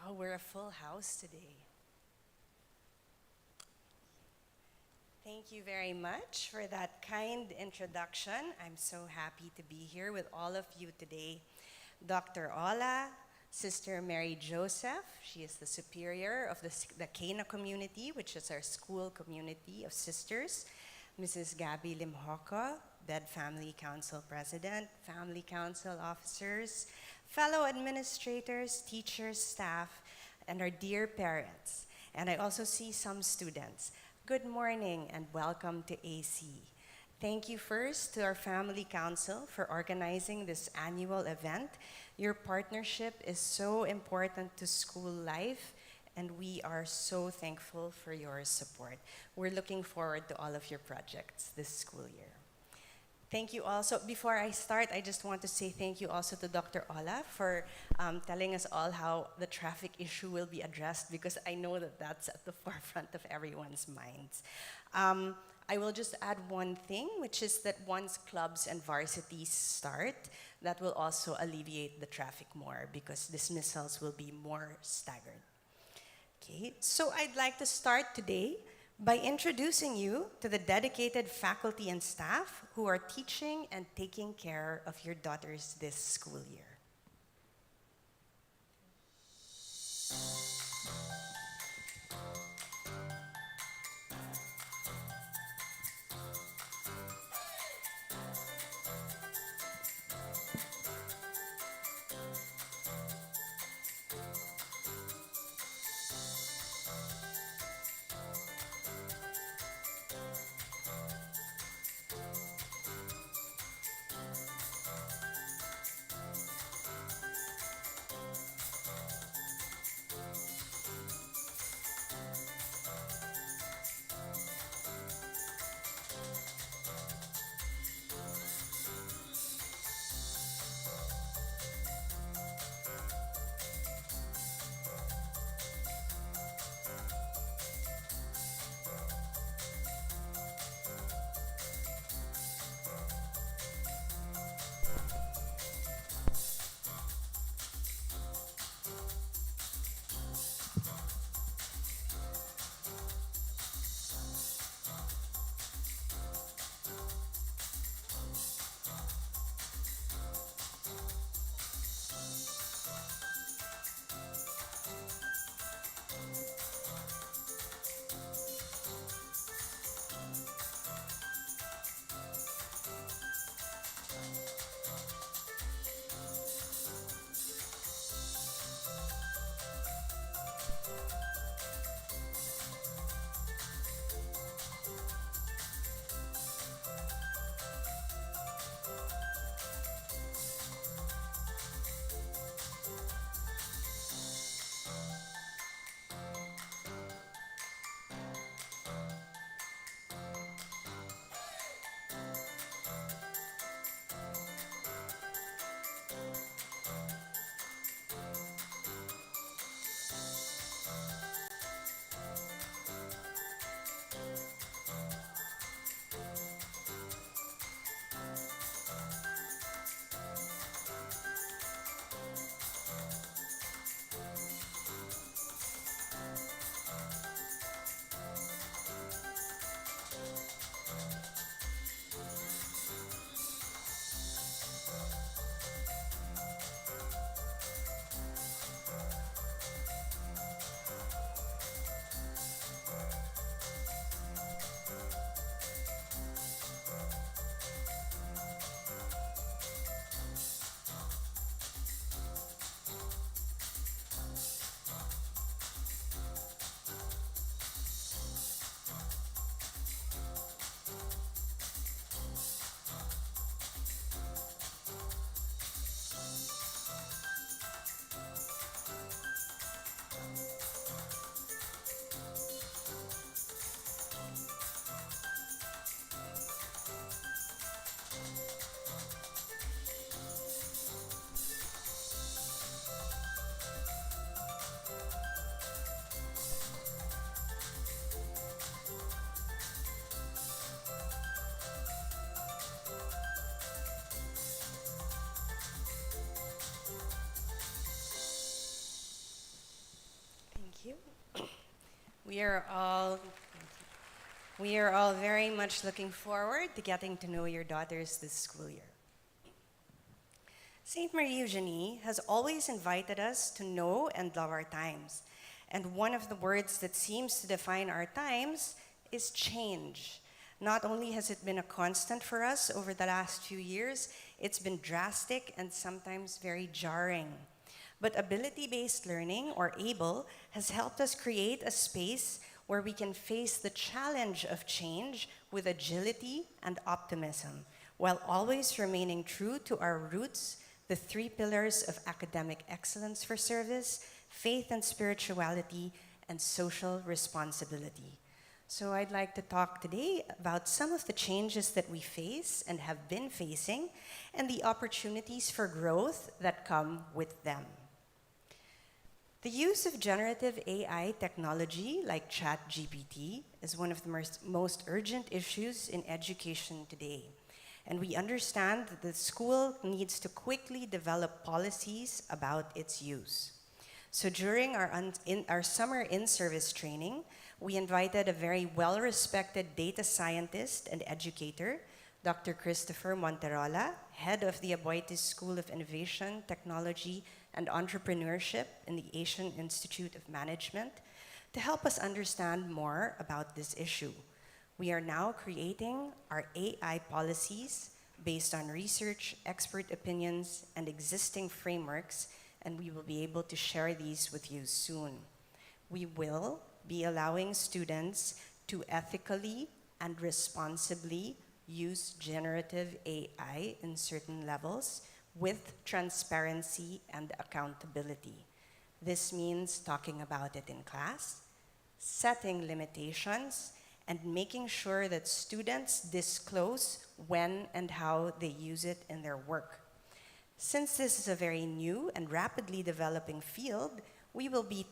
[SPEAKER 4] Oh, we're a full house today. Thank you very much for that kind introduction. I'm so happy to be here with all of you today. Dr. Ola, Sister Mary Joseph, she is the superior of the Cana community, which is our school community of sisters. Mrs. Gabby Limhoka, Bed Family Council President, Family Council officers, fellow administrators, teachers, staff, and our dear parents. And I also see some students. Good morning and welcome to AC. Thank you first to our Family Council for organizing this annual event. Your partnership is so important to school life, and we are so thankful for your support. We're looking forward to all of your projects this school year. Thank you also. Before I start, I just want to say thank you also to Dr. Ola for telling us all how the traffic issue will be addressed, because I know that that's at the forefront of everyone's minds. I will just add one thing, which is that once clubs and varsities start, that will also alleviate the traffic more because dismissals will be more staggered. Okay, so I'd like to start today by introducing you to the dedicated faculty and staff who are teaching and taking care of your daughters this school year. We are all we are all very much looking forward to getting to know your daughters this school year. St. Marie Eugenie has always invited us to know and love our times. And one of the words that seems to define our times is change. Not only has it been a constant for us over the last few years, it's been drastic and sometimes very jarring. But ability-based learning, or ABLE, has helped us create a space where we can face the challenge of change with agility and optimism, while always remaining true to our roots, the three pillars of academic excellence for service, faith and spirituality, and social responsibility. So I'd like to talk today about some of the changes that we face and have been facing, and the opportunities for growth that come with them. The use of generative AI technology like ChatGPT is one of the most urgent issues in education today. And we understand that the school needs to quickly develop policies about its use. So during our summer in-service training, we invited a very well-respected data scientist and educator, Dr. Christopher Monterola, head of the Aboitiz School of Innovation, Technology, and Entrepreneurship in the Asian Institute of Management, to help us understand more about this issue. We are now creating our AI policies based on research, expert opinions, and existing frameworks, and we will be able to share these with you soon. We will be allowing students to ethically and responsibly use generative AI in certain levels with transparency and accountability. This means talking about it in class, setting limitations, and making sure that students disclose when and how they use it in their work. Since this is a very new and rapidly developing field, we will be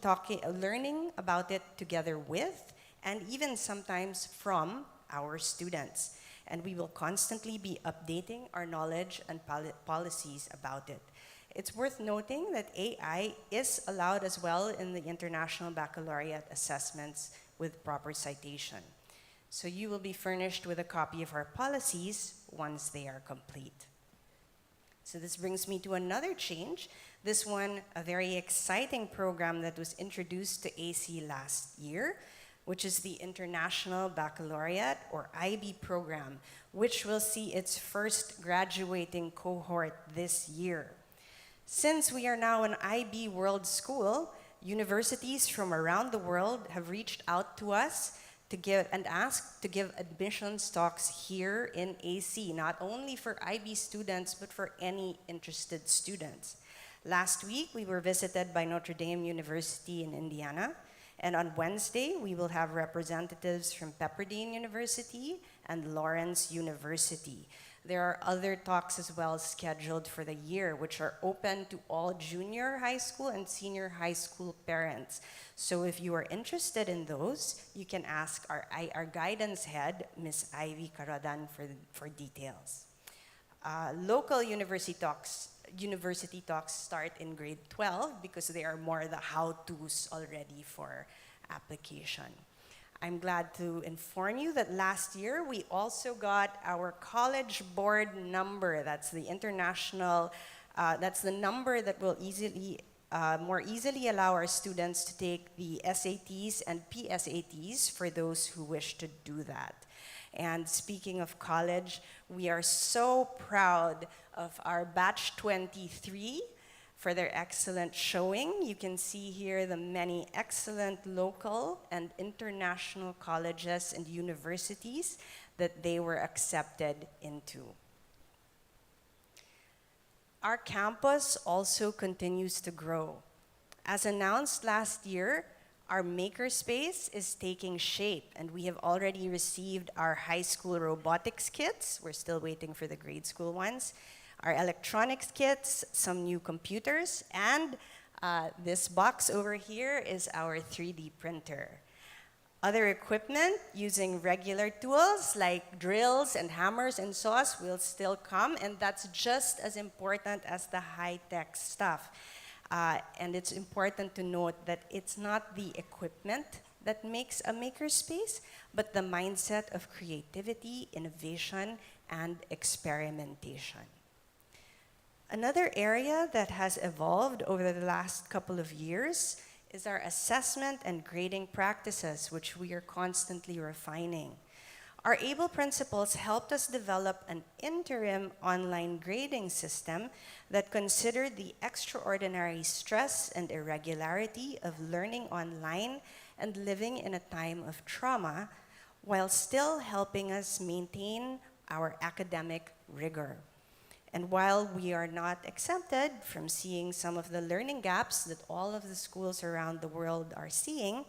[SPEAKER 4] learning about it together with, and even sometimes from, our students. And we will constantly be updating our knowledge and policies about it. It's worth noting that AI is allowed as well in the International Baccalaureate assessments with proper citation. So you will be furnished with a copy of our policies once they are complete. So this brings me to another change. This one, a very exciting program that was introduced to AC last year, which is the International Baccalaureate, or IB program, which will see its first graduating cohort this year. Since we are now an IB World School, universities from around the world have reached out to us and asked to give admissions talks here in AC, not only for IB students, but for any interested students. Last week, we were visited by Notre Dame University in Indiana, and on Wednesday, we will have representatives from Pepperdine University and Lawrence University. There are other talks as well scheduled for the year, which are open to all junior high school and senior high school parents. So if you are interested in those, you can ask our guidance head, Ms. Ivy Caradan, for details. Local university talks start in grade 12 because they are more the how-tos already for application. I'm glad to inform you that last year we also got our college board number. That's the international, that's the number that will more easily allow our students to take the SATs and PSATs for those who wish to do that. And speaking of college, we are so proud of our batch 23 for their excellent showing. You can see here the many excellent local and international colleges and universities that they were accepted into. Our campus also continues to grow. As announced last year, our makerspace is taking shape, and we have already received our high school robotics kits. We're still waiting for the grade school ones. Our electronics kits, some new computers, and this box over here is our 3D printer. Other equipment using regular tools like drills and hammers and saws will still come, and that's just as important as the high-tech stuff. And it's important to note that it's not the equipment that makes a makerspace, but the mindset of creativity, innovation, and experimentation. Another area that has evolved over the last couple of years is our assessment and grading practices, which we are constantly refining. Our ABLE principles helped us develop an interim online grading system that considered the extraordinary stress and irregularity of learning online and living in a time of trauma, while still helping us maintain our academic rigor. And while we are not exempted from seeing some of the learning gaps that all of the schools around the world are seeing,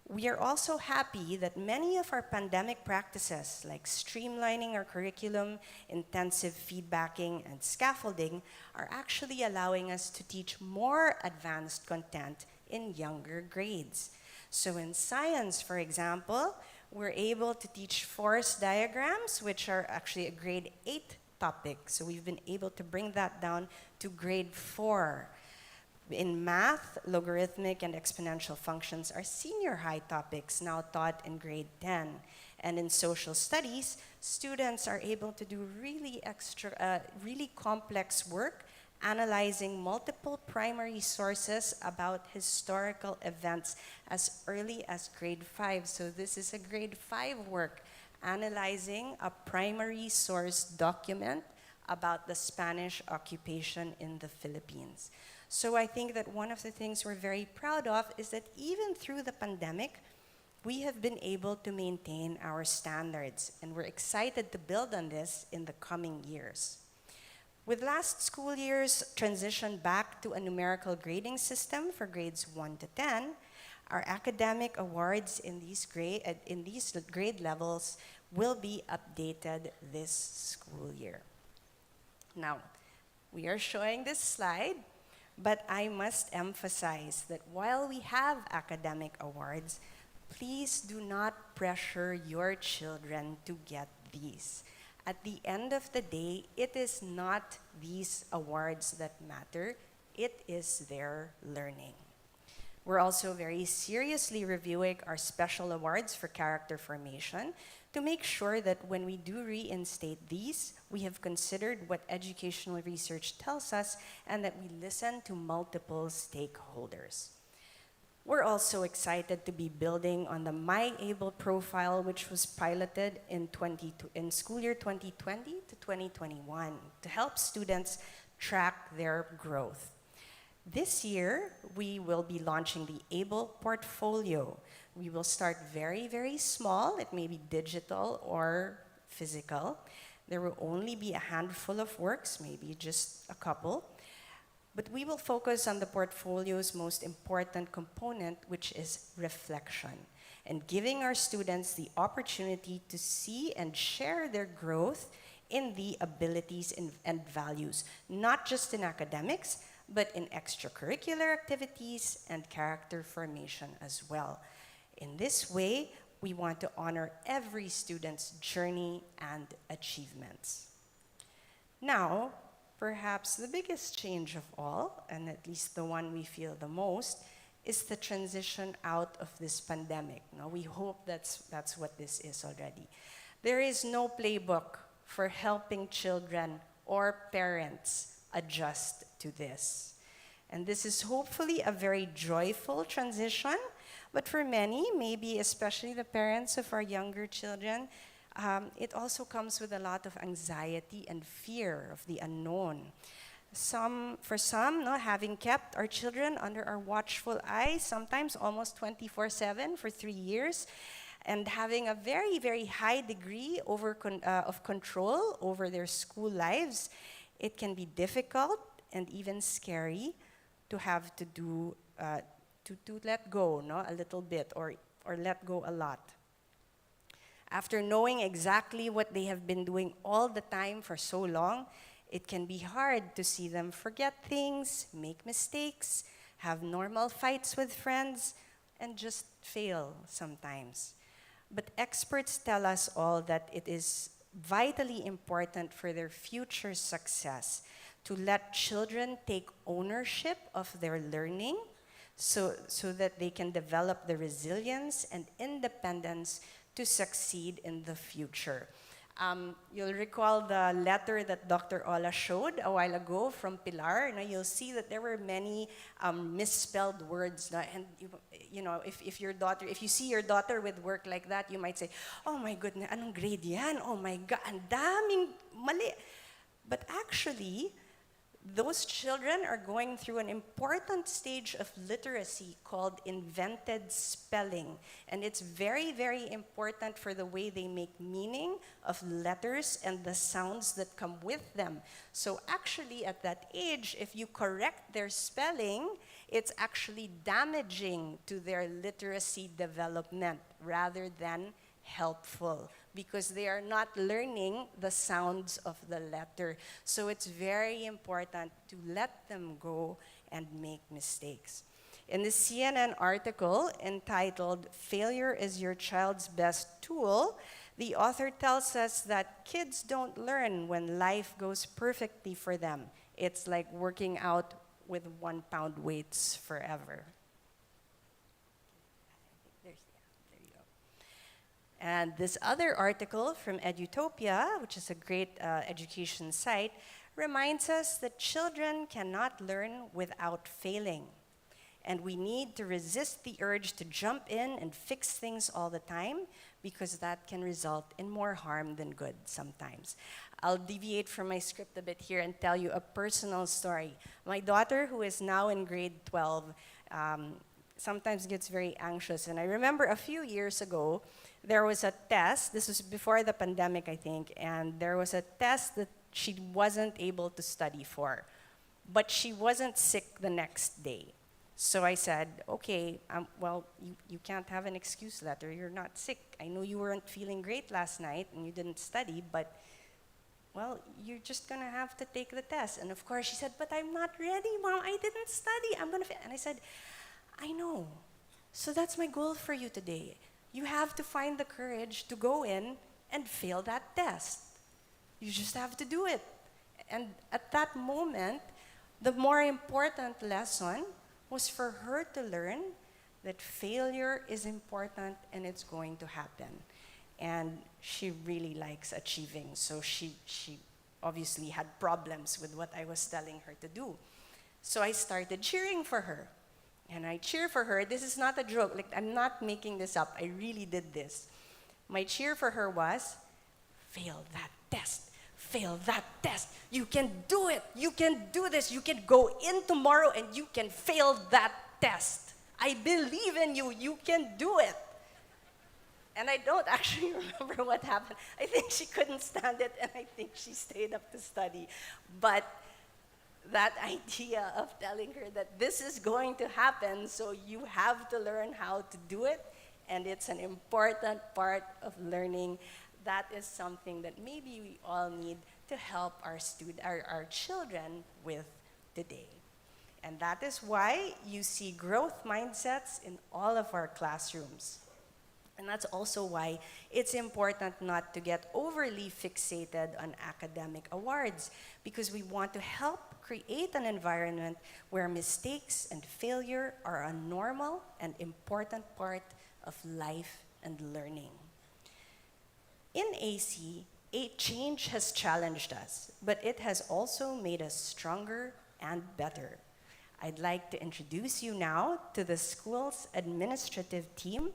[SPEAKER 4] we are also happy that many of our pandemic practices, like streamlining our curriculum, intensive feedbacking, and scaffolding, are actually allowing us to teach more advanced content in younger grades. So in science, for example, we're able to teach forest diagrams, which are actually a grade 8 topic. So we've been able to bring that down to grade 4. In math, logarithmic and exponential functions are senior high topics now taught in grade 10. And in social studies, students are able to do really complex work analyzing multiple primary sources about historical events as early as grade 5. So this is a grade 5 work, analyzing a primary source document about the Spanish occupation in the Philippines. So I think that one of the things we're very proud of is that even through the pandemic, we have been able to maintain our standards, and we're excited to build on this in the coming years. With last school year's transition back to a numerical grading system for grades 1 to 10, our academic awards in these grade levels will be updated this school year. Now, we are showing this slide, but I must emphasize that while we have academic awards, please do not pressure your children to get these. At the end of the day, it is not these awards that matter, it is their learning. We're also very seriously reviewing our special awards for character formation to make sure that when we do reinstate these, we have considered what educational research tells us and that we listen to multiple stakeholders. We're also excited to be building on the My Able profile, which was piloted in school year 2020 to 2021 to help students track their growth. This year, we will be launching the ABLE portfolio. We will start very, very small. It may be digital or physical. There will only be a handful of works, maybe just a couple. But we will focus on the portfolio's most important component, which is reflection, and giving our students the opportunity to see and share their growth in the abilities and values, not just in academics, but in extracurricular activities and character formation as well. In this way, we want to honor every student's journey and achievements. Now, perhaps the biggest change of all, and at least the one we feel the most, is the transition out of this pandemic. Now, we hope that's what this is already. There is no playbook for helping children or parents adjust to this. And this is hopefully a very joyful transition, but for many, maybe especially the parents of our younger children, it also comes with a lot of anxiety and fear of the unknown. For some, having kept our children under our watchful eye, sometimes almost 24/7 for 3 years, and having a very, very high degree of control over their school lives, it can be difficult and even scary to have to do to let go, a little bit, or let go a lot. After knowing exactly what they have been doing all the time for so long, it can be hard to see them forget things, make mistakes, have normal fights with friends, and just fail sometimes. But experts tell us all that it is vitally important for their future success to let children take ownership of their learning, so that they can develop the resilience and independence to succeed in the future. You'll recall the letter that Dr. Ola showed a while ago from Pilar. You'll see that there were many misspelled words. And if you see your daughter with work like that, you might say, "Oh my goodness, anong grade yan? Oh my God, ang daming mali." But actually, those children are going through an important stage of literacy called invented spelling. And it's very, very important for the way they make meaning of letters and the sounds that come with them. So actually, at that age, if you correct their spelling, it's actually damaging to their literacy development rather than helpful, because they are not learning the sounds of the letter. So it's very important to let them go and make mistakes. In the CNN article entitled "Failure is Your Child's Best Tool," the author tells us that kids don't learn when life goes perfectly for them. It's like working out with 1-pound weights forever. And this other article from Edutopia, which is a great education site, reminds us that children cannot learn without failing. And we need to resist the urge to jump in and fix things all the time, because that can result in more harm than good sometimes. I'll deviate from my script a bit here and tell you a personal story. My daughter, who is now in grade 12, sometimes gets very anxious. And I remember a few years ago, there was a test. This was before the pandemic, I think, and there was a test that she wasn't able to study for. But she wasn't sick the next day. So I said, okay, well, you can't have an excuse letter. You're not sick. I know you weren't feeling great last night and you didn't study, but, well, you're just going to have to take the test. And of course, she said, but I'm not ready, Mom. I didn't study. I'm going to fail. And I said, I know. So that's my goal for you today. You have to find the courage to go in and fail that test. You just have to do it. And at that moment, the more important lesson was for her to learn that failure is important and it's going to happen. And she really likes achieving, so she obviously had problems with what I was telling her to do. So I started cheering for her. And I cheer for her. This is not a joke. Like, I'm not making this up. I really did this. My cheer for her was, fail that test. Fail that test. You can do it. You can do this. You can go in tomorrow and you can fail that test. I believe in you. You can do it. And I don't actually remember what happened. I think she couldn't stand it and I think she stayed up to study. But that idea of telling her that this is going to happen, so you have to learn how to do it, and it's an important part of learning, that is something that maybe we all need to help our children with today. And that is why you see growth mindsets in all of our classrooms. And that's also why it's important not to get overly fixated on academic awards, because we want to help create an environment where mistakes and failure are a normal and important part of life and learning. In AC, a change has challenged us, but it has also made us stronger and better. I'd like to introduce you now to the school's administrative team,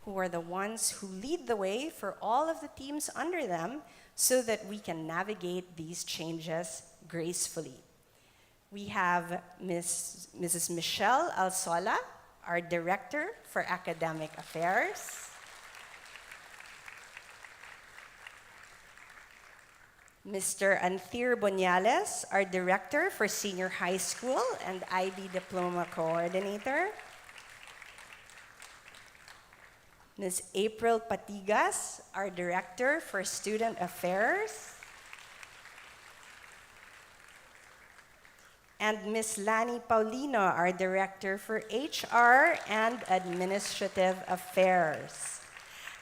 [SPEAKER 4] who are the ones who lead the way for all of the teams under them so that we can navigate these changes gracefully. We have Mrs. Michelle Alsola, our Director for Academic Affairs. Mr. Anthir Boniales, our Director for Senior High School and IB Diploma Coordinator. Ms. April Patigas, our Director for Student Affairs. And Ms. Lani Paulino, our Director for HR and Administrative Affairs.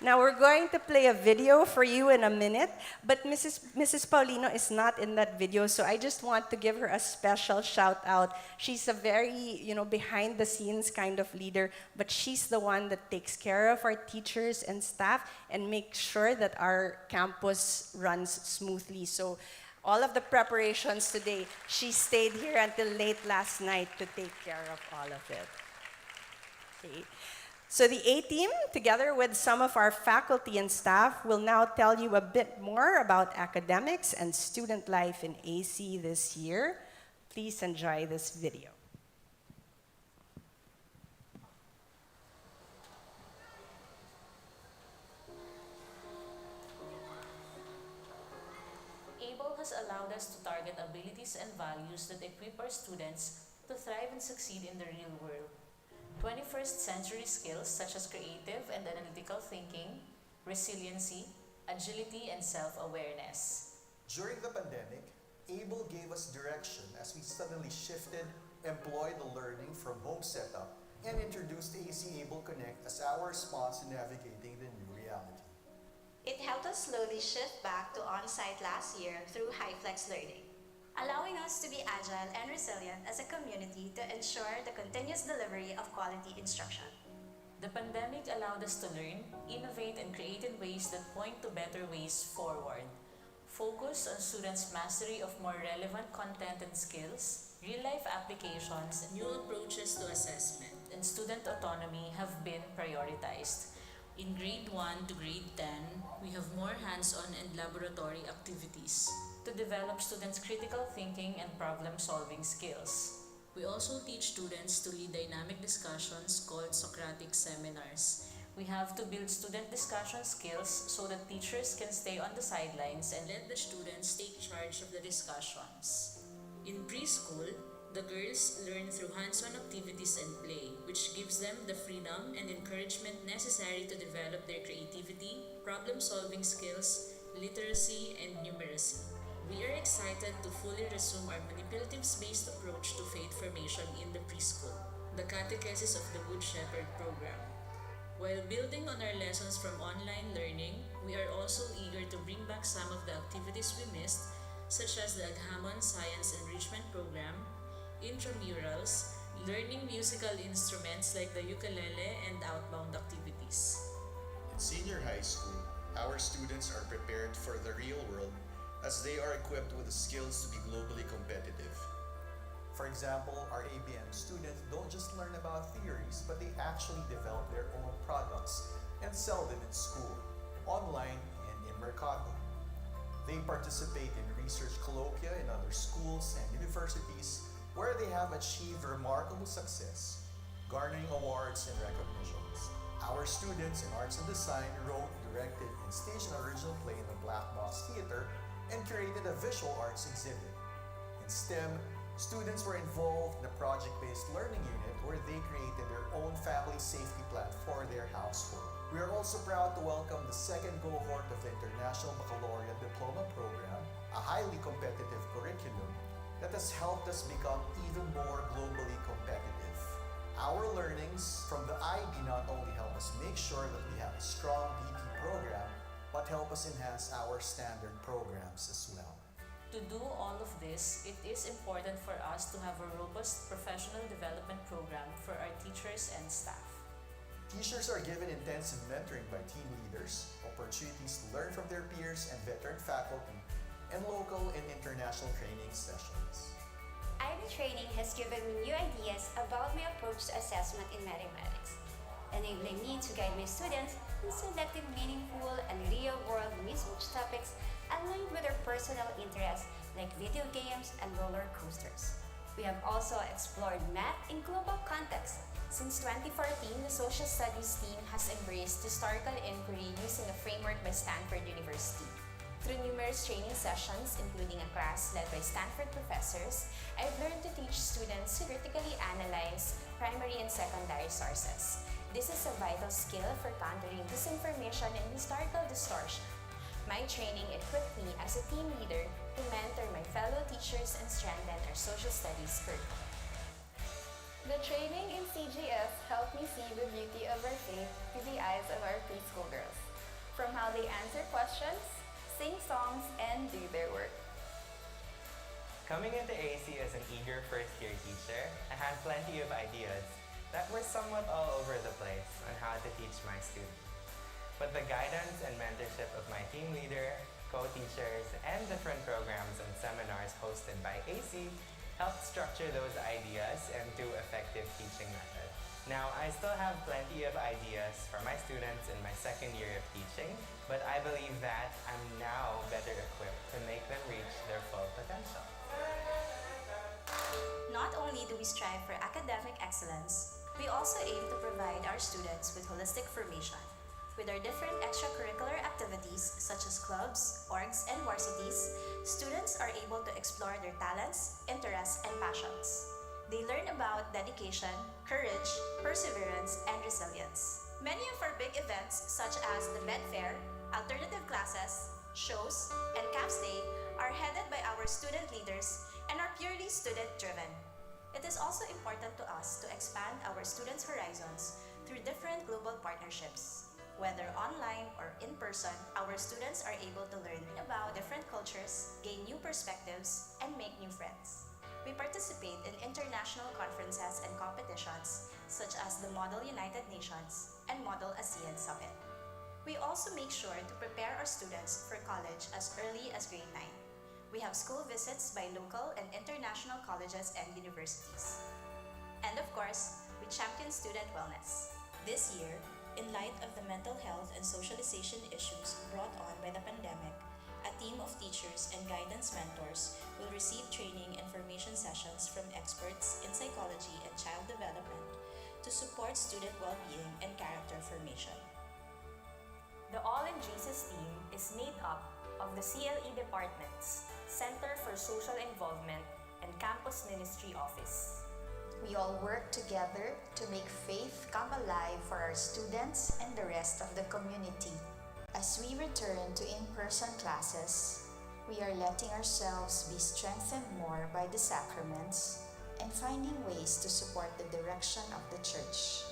[SPEAKER 4] Now we're going to play a video for you in a minute, but Mrs. Paulino is not in that video, so I just want to give her a special shout out. She's a very, behind the scenes kind of leader, but she's the one that takes care of our teachers and staff and makes sure that our campus runs smoothly. So all of the preparations today, she stayed here until late last night to take care of all of it. Okay. So the A-team, together with some of our faculty and staff, will now tell you a bit more about academics and student life in AC this year. Please enjoy this video.
[SPEAKER 5] ABLE has allowed us to target abilities and values that equip our students to thrive and succeed in the real world. 21st century skills such as creative and analytical thinking, resiliency, agility, and self-awareness.
[SPEAKER 6] During the pandemic, ABLE gave us direction as we suddenly shifted, employed the learning from home setup, and introduced AC ABLE Connect as our response to navigating the new reality.
[SPEAKER 7] It helped us slowly shift back to on-site last year through high-flex learning, allowing us to be agile and resilient as a community to ensure the continuous delivery of quality instruction.
[SPEAKER 5] The pandemic allowed us to learn, innovate, and create in ways that point to better ways forward. Focus on students' mastery of more relevant content and skills, real-life applications, new approaches to assessment, and student autonomy have been prioritized. In grade 1 to grade 10, we have more hands-on and laboratory activities to develop students' critical thinking and problem-solving skills. We also teach students to lead dynamic discussions called Socratic seminars. We have to build student discussion skills so that teachers can stay on the sidelines and let the students take charge of the discussions. In preschool, the girls learn through hands-on activities and play, which gives them the freedom and encouragement necessary to develop their creativity, problem-solving skills, literacy, and numeracy. We are excited to fully resume our manipulatives-based approach to faith formation in the preschool, the Catechesis of the Good Shepherd program. While building on our lessons from online learning, we are also eager to bring back some of the activities we missed, such as the Aghamon Science Enrichment Program, intramurals, learning musical instruments like the ukulele, and outbound activities.
[SPEAKER 6] In senior high school, our students are prepared for the real world as they are equipped with the skills to be globally competitive. For example, our ABM students don't just learn about theories, but they actually develop their own products and sell them in school, online, and in Mercado. They participate in research colloquia in other schools and universities where they have achieved remarkable success, garnering awards and recognitions. Our students in arts and design wrote, directed, and staged an original play in the Black Box Theater and created a visual arts exhibit. In STEM, students were involved in a project-based learning unit where they created their own family safety plan for their household. We are also proud to welcome the second cohort of the International Baccalaureate Diploma Program, a highly competitive curriculum that has helped us become even more globally competitive. Our learnings from the IB not only help us make sure that we have a strong BP program, but help us enhance our standard programs as well.
[SPEAKER 5] To do all of this, it is important for us to have a robust professional development program for our teachers and staff.
[SPEAKER 6] Teachers are given intensive mentoring by team leaders, opportunities to learn from their peers and veteran faculty, and local and international training sessions.
[SPEAKER 8] IB training has given me new ideas about my approach to assessment in mathematics, enabling me to guide my students in selecting meaningful and real-world research topics aligned with their personal interests like video games and roller coasters. We have also explored math in global context. Since 2014, the Social Studies team has embraced historical inquiry using a framework by Stanford University. Through numerous training sessions, including a class led by Stanford professors, I've learned to teach students to critically analyze primary and secondary sources. This is a vital skill for countering disinformation and historical distortion. My training equipped me as a team leader to mentor my fellow teachers and strengthen our social studies curriculum.
[SPEAKER 9] The training in CGS helped me see the beauty of our faith through the eyes of our preschool girls.
[SPEAKER 10] from how they answer questions, sing songs, and do their work.
[SPEAKER 11] Coming into AC as an eager first-year teacher, I had plenty of ideas that were somewhat all over the place on how to teach my students. But the guidance and mentorship of my team leader, co-teachers, and different programs and seminars hosted by AC helped structure those ideas into effective teaching methods. Now, I still have plenty of ideas for my students in my second year of teaching, but I believe that I'm now better equipped to make them reach their full potential.
[SPEAKER 7] Not only do we strive for academic excellence, we also aim to provide our students with holistic formation. With our different extracurricular activities such as clubs, orgs, and varsities, students are able to explore their talents, interests, and passions. They learn about dedication, courage, perseverance, and resilience. Many of our big events such as the Med Fair, alternative classes, shows, and Caps Day are headed by our student leaders and are purely student-driven. It is also important to us to expand our students' horizons through different global partnerships. Whether online or in person, our students are able to learn about different cultures, gain new perspectives, and make new friends. We participate in international conferences and competitions such as the Model United Nations and Model ASEAN Summit. We also make sure to prepare our students for college as early as grade 9. We have school visits by local and international colleges and universities. And of course, we champion student wellness. This year, in light of the mental health and socialization issues brought on by the pandemic, a team of teachers and guidance mentors will receive training and formation sessions from experts in psychology and child development to support student well-being and character formation.
[SPEAKER 5] The All in Jesus team is made up of the CLE departments, Center for Social Involvement, and Campus Ministry Office.
[SPEAKER 12] We all work together to make faith come alive for our students and the rest of the community. As we return to in-person classes, we are letting ourselves be strengthened more by the sacraments and finding ways to support the direction of the church.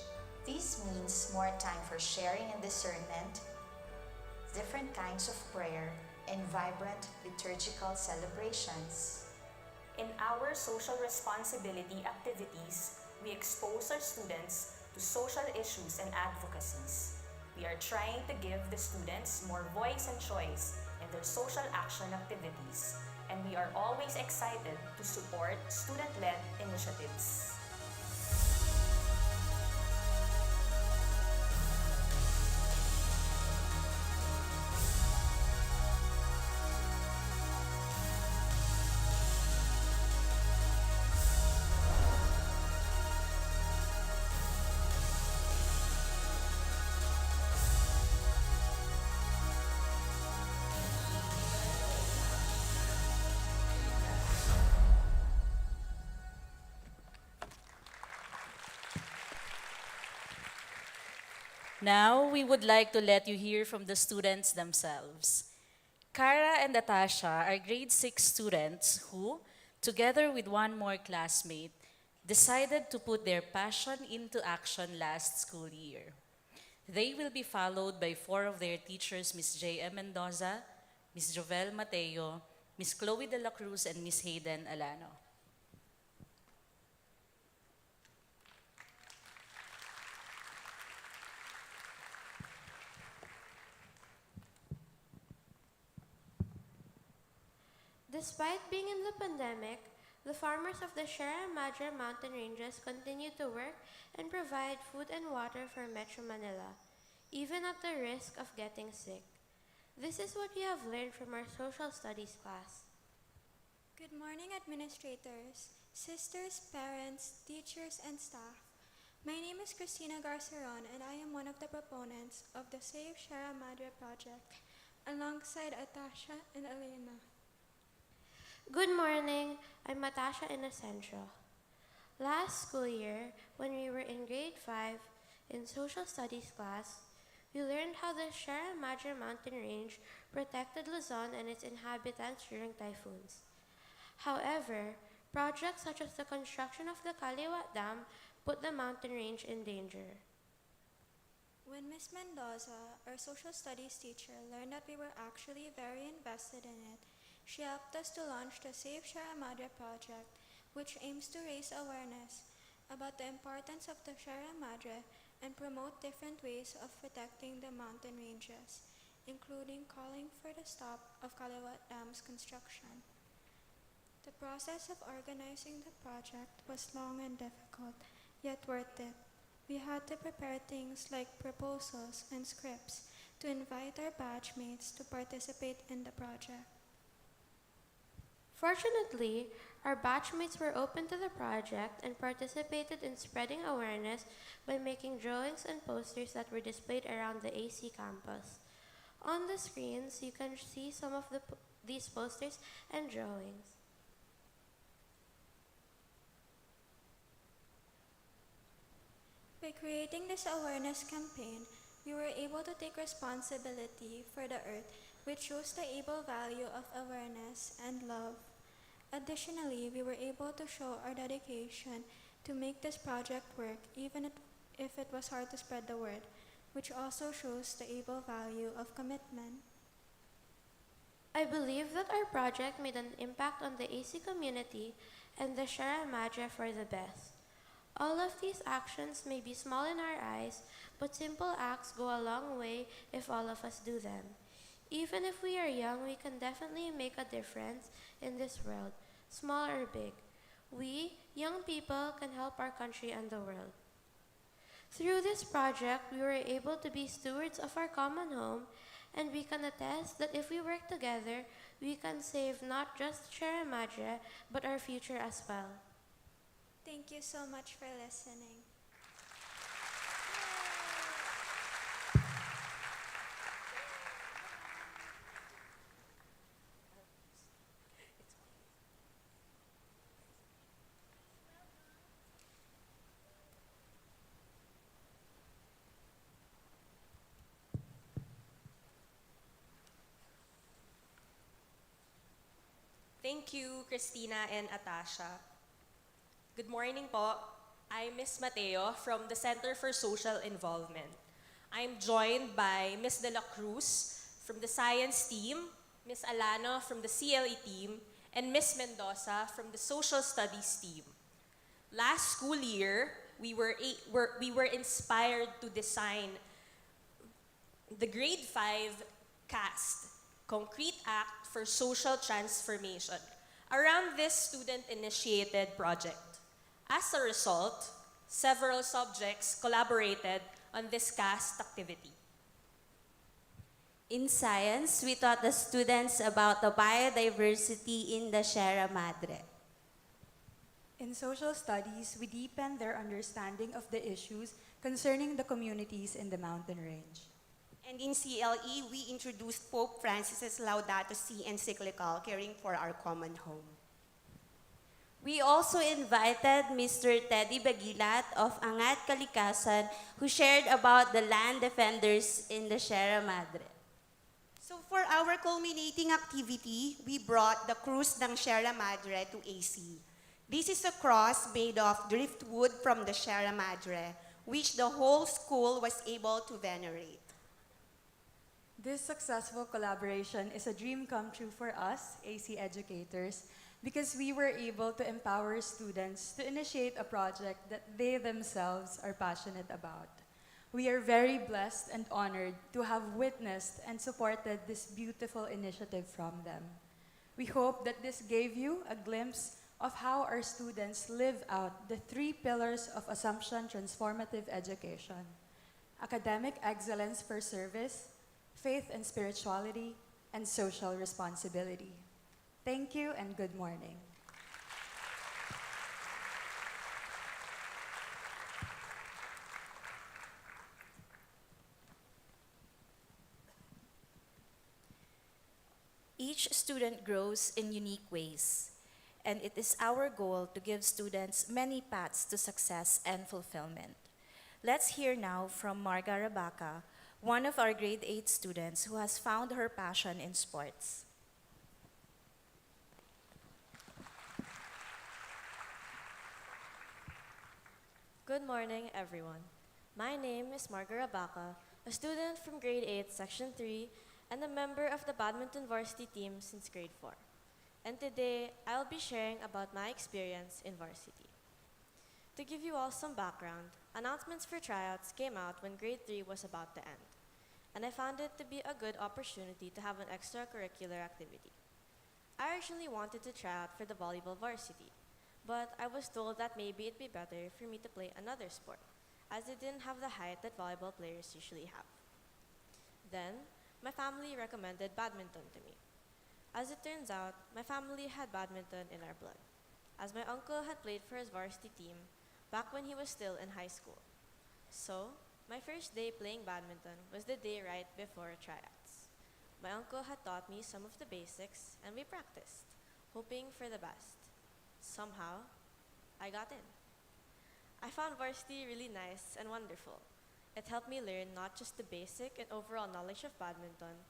[SPEAKER 12] This means more time for sharing and discernment, different kinds of prayer, and vibrant liturgical celebrations.
[SPEAKER 5] In our social responsibility activities, we expose our students to social issues and advocacies. We are trying to give the students more voice and choice in their social action activities, and we are always excited to support student-led initiatives.
[SPEAKER 13] Now, we would like to let you hear from the students themselves. Kara and Natasha are grade 6 students who, together with one more classmate, decided to put their passion into action last school year. They will be followed by 4 of their teachers, Ms. J.M. Mendoza, Ms. Jovel Mateo, Ms. Chloe de la Cruz, and Ms. Hayden Alano.
[SPEAKER 14] Despite being in the pandemic, the farmers of the Sierra Madre mountain ranges continue to work and provide food and water for Metro Manila, even at the risk of getting sick. This is what we have learned from our social studies class.
[SPEAKER 15] Good morning, administrators, sisters, parents, teachers, and staff. My name is Christina Garceron, and I am one of the proponents of the Save Sierra Madre project, alongside Atasha and Elena.
[SPEAKER 14] Good morning, I'm Natasha Inocencio. Last school year, when we were in grade 5 in social studies class, we learned how the Sierra Madre mountain range protected Luzon and its inhabitants during typhoons. However, projects such as the construction of the Kaliwat Dam put the mountain range in danger.
[SPEAKER 15] When Miss Mendoza, our social studies teacher, learned that we were actually very invested in it, she helped us to launch the Save Sierra Madre project, which aims to raise awareness about the importance of the Sierra Madre and promote different ways of protecting the mountain ranges, including calling for the stop of Kaliwat Dam's construction. The process of organizing the project was long and difficult, yet worth it. We had to prepare things like proposals and scripts to invite our batchmates to participate in the project.
[SPEAKER 14] Fortunately, our batchmates were open to the project and participated in spreading awareness by making drawings and posters that were displayed around the AC campus. On the screens, you can see some of these posters and drawings.
[SPEAKER 15] By creating this awareness campaign, we were able to take responsibility for the earth, which shows the able value of awareness and love. Additionally, we were able to show our dedication to make this project work, even if it was hard to spread the word, which also shows the able value of commitment.
[SPEAKER 14] I believe that our project made an impact on the AC community and the Sierra Madre for the best. All of these actions may be small in our eyes, but simple acts go a long way if all of us do them. Even if we are young, we can definitely make a difference in this world, small or big. We, young people, can help our country and the world. Through this project, we were able to be stewards of our common home, and we can attest that if we work together, we can save not just Sierra Madre, but our future as well.
[SPEAKER 15] Thank you so much for listening.
[SPEAKER 16] Thank you, Christina and Atasha. Good morning po. I'm Miss Mateo from the Center for Social Involvement. I'm joined by Miss De La Cruz from the Science team, Miss Alano from the CLE team, and Miss Mendoza from the Social Studies team. Last school year, we were inspired to design the Grade 5 CAST, Concrete Act for Social Transformation, around this student-initiated project. As a result, several subjects collaborated on this CAST activity.
[SPEAKER 17] In science, we taught the students about the biodiversity in the Sierra Madre.
[SPEAKER 18] In social studies, we deepened their understanding of the issues concerning the communities in the mountain range.
[SPEAKER 19] And in CLE, we introduced Pope Francis's Laudato Si encyclical, Caring for Our Common Home.
[SPEAKER 17] We also invited Mr. Teddy Bagilat of Angat Kalikasan, who shared about the land defenders in the Sierra Madre.
[SPEAKER 19] So for our culminating activity, we brought the Cruz ng Sierra Madre to AC. This is a cross made of driftwood from the Sierra Madre, which the whole school was able to venerate.
[SPEAKER 18] This successful collaboration is a dream come true for us, AC educators, because we were able to empower students to initiate a project that they themselves are passionate about. We are very blessed and honored to have witnessed and supported this beautiful initiative from them. We hope that this gave you a glimpse of how our students live out the 3 pillars of Assumption Transformative Education: academic excellence for service, faith and spirituality, and social responsibility. Thank you and good morning.
[SPEAKER 20] Each student grows in unique ways, and it is our goal to give students many paths to success and fulfillment. Let's hear now from Marga Rabaca, one of our grade 8 students who has found her passion in sports.
[SPEAKER 21] Good morning, everyone. My name is Margaret Abaca, a student from grade 8, section 3, and a member of the badminton varsity team since grade 4. And today, I'll be sharing about my experience in varsity. To give you all some background, announcements for tryouts came out when grade 3 was about to end, and I found it to be a good opportunity to have an extracurricular activity. I originally wanted to try out for the volleyball varsity, but I was told that maybe it'd be better for me to play another sport, as it didn't have the height that volleyball players usually have. Then, my family recommended badminton to me. As it turns out, my family had badminton in our blood, as my uncle had played for his varsity team back when he was still in high school. So, my first day playing badminton was the day right before tryouts. My uncle had taught me some of the basics, and we practiced, hoping for the best. Somehow, I got in. I found varsity really nice and wonderful. It helped me learn not just the basic and overall knowledge of badminton,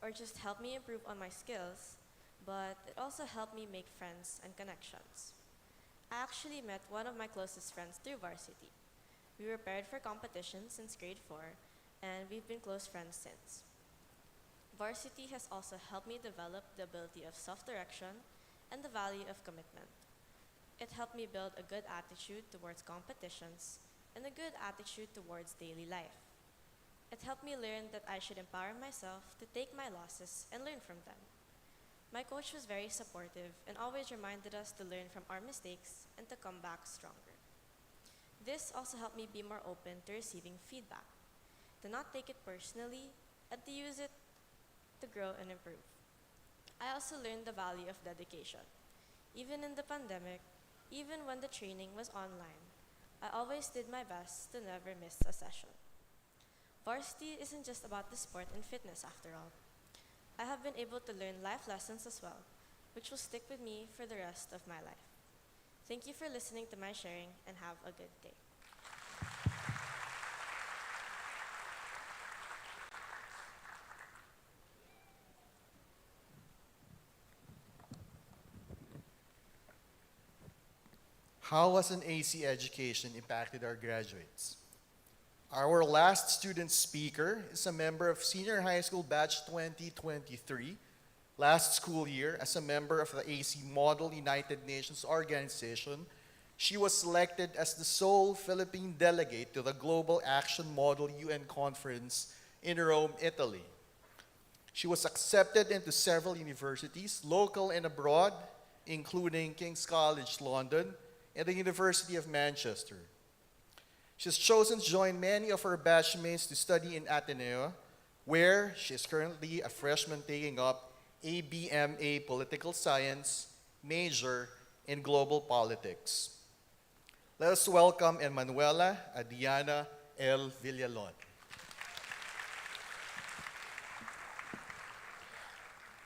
[SPEAKER 21] or just help me improve on my skills, but it also helped me make friends and connections. I actually met one of my closest friends through varsity. We were paired for competition since grade 4, and we've been close friends since. Varsity has also helped me develop the ability of self-direction and the value of commitment. It helped me build a good attitude towards competitions and a good attitude towards daily life. It helped me learn that I should empower myself to take my losses and learn from them. My coach was very supportive and always reminded us to learn from our mistakes and to come back stronger. This also helped me be more open to receiving feedback, to not take it personally, and to use it to grow and improve. I also learned the value of dedication. Even in the pandemic, even when the training was online, I always did my best to never miss a session. Varsity isn't just about the sport and fitness after all. I have been able to learn life lessons as well, which will stick with me for the rest of my life. Thank you for listening to my sharing and have a good day.
[SPEAKER 6] How has an AC education impacted our graduates? Our last student speaker is a member of Senior High School Batch 2023, last school year as a member of the AC Model United Nations Organization. She was selected as the sole Philippine delegate to the Global Action Model UN Conference in Rome, Italy. She was accepted into several universities, local and abroad, including King's College London and the University of Manchester. She has chosen to join many of her batchmates to study in Ateneo, where she is currently a freshman taking up ABMA Political Science, major in global politics. Let us welcome Emanuela Adiana L. Villalon.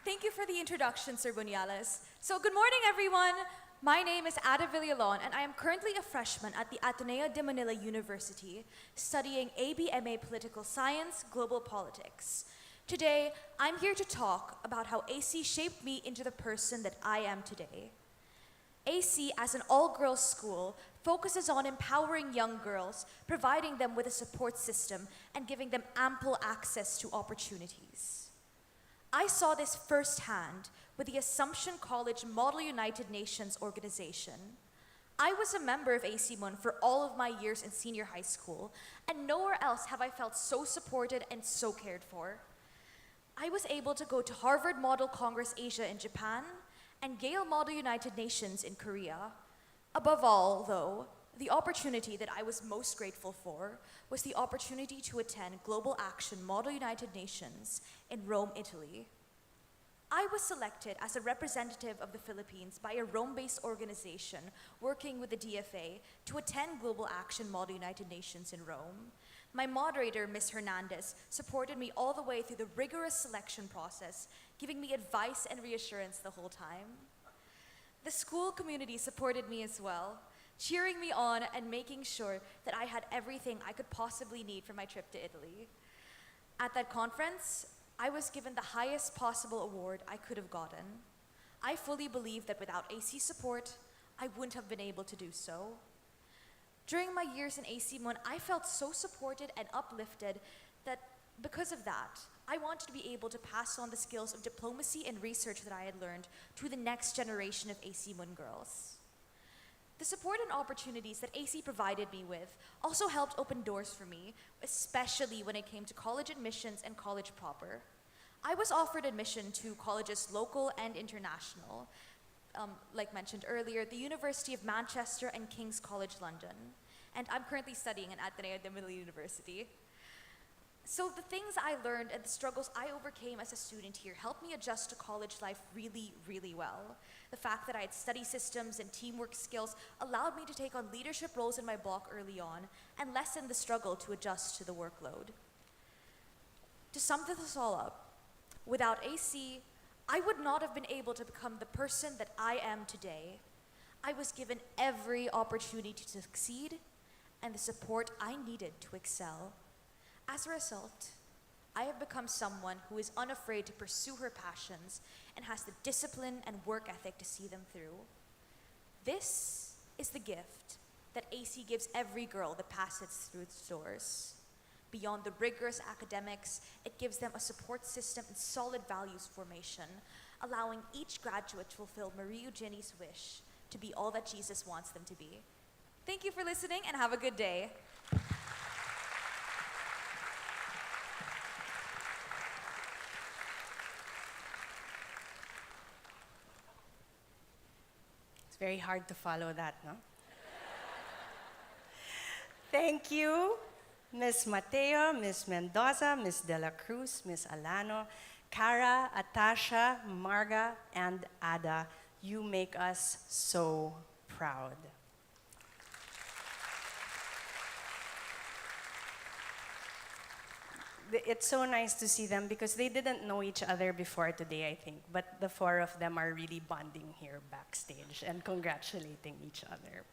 [SPEAKER 22] Thank you for the introduction, Sir Bunyales. So good morning, everyone. My name is Ada Villalon, and I am currently a freshman at the Ateneo de Manila University, studying ABMA Political Science, Global Politics. Today, I'm here to talk about how AC shaped me into the person that I am today. AC, as an all-girls school, focuses on empowering young girls, providing them with a support system, and giving them ample access to opportunities. I saw this firsthand with the Assumption College Model United Nations organization. I was a member of ACMUN for all of my years in senior high school, and nowhere else have I felt so supported and so cared for. I was able to go to Harvard Model Congress Asia in Japan and Gale Model United Nations in Korea. Above all, though, the opportunity that I was most grateful for was the opportunity to attend Global Action Model United Nations in Rome, Italy. I was selected as a representative of the Philippines by a Rome-based organization working with the DFA to attend Global Action Model United Nations in Rome. My moderator, Ms. Hernandez, supported me all the way through the rigorous selection process, giving me advice and reassurance the whole time. The school community supported me as well, cheering me on and making sure that I had everything I could possibly need for my trip to Italy. At that conference, I was given the highest possible award I could have gotten. I fully believe that without AC support, I wouldn't have been able to do so. During my years in AC Mon, I felt so supported and uplifted that because of that, I wanted to be able to pass on the skills of diplomacy and research that I had learned to the next generation of AC Mon girls. The support and opportunities that AC provided me with also helped open doors for me, especially when it came to college admissions and college proper. I was offered admission to colleges local and international, like mentioned earlier, the University of Manchester and King's College London, and I'm currently studying at Ateneo de Manila University. So the things I learned and the struggles I overcame as a student here helped me adjust to college life really, really well. The fact that I had study systems and teamwork skills allowed me to take on leadership roles in my block early on and lessen the struggle to adjust to the workload. To sum this all up, without AC, I would not have been able to become the person that I am today. I was given every opportunity to succeed and the support I needed to excel. As a result, I have become someone who is unafraid to pursue her passions and has the discipline and work ethic to see them through. This is the gift that AC gives every girl that passes through its doors. Beyond the rigorous academics, it gives them a support system and solid values formation, allowing each graduate to fulfill Marie Eugeni's wish to be all that Jesus wants them to be. Thank you for listening and have a good day.
[SPEAKER 4] It's very hard to follow that, no? Thank you, Ms. Mateo, Ms. Mendoza, Ms. De La Cruz, Ms. Alano, Cara, Atasha, Marga, and Ada. You make us so proud. It's so nice to see them because they didn't know each other before today, I think. But the four of them are really bonding here backstage and congratulating each other.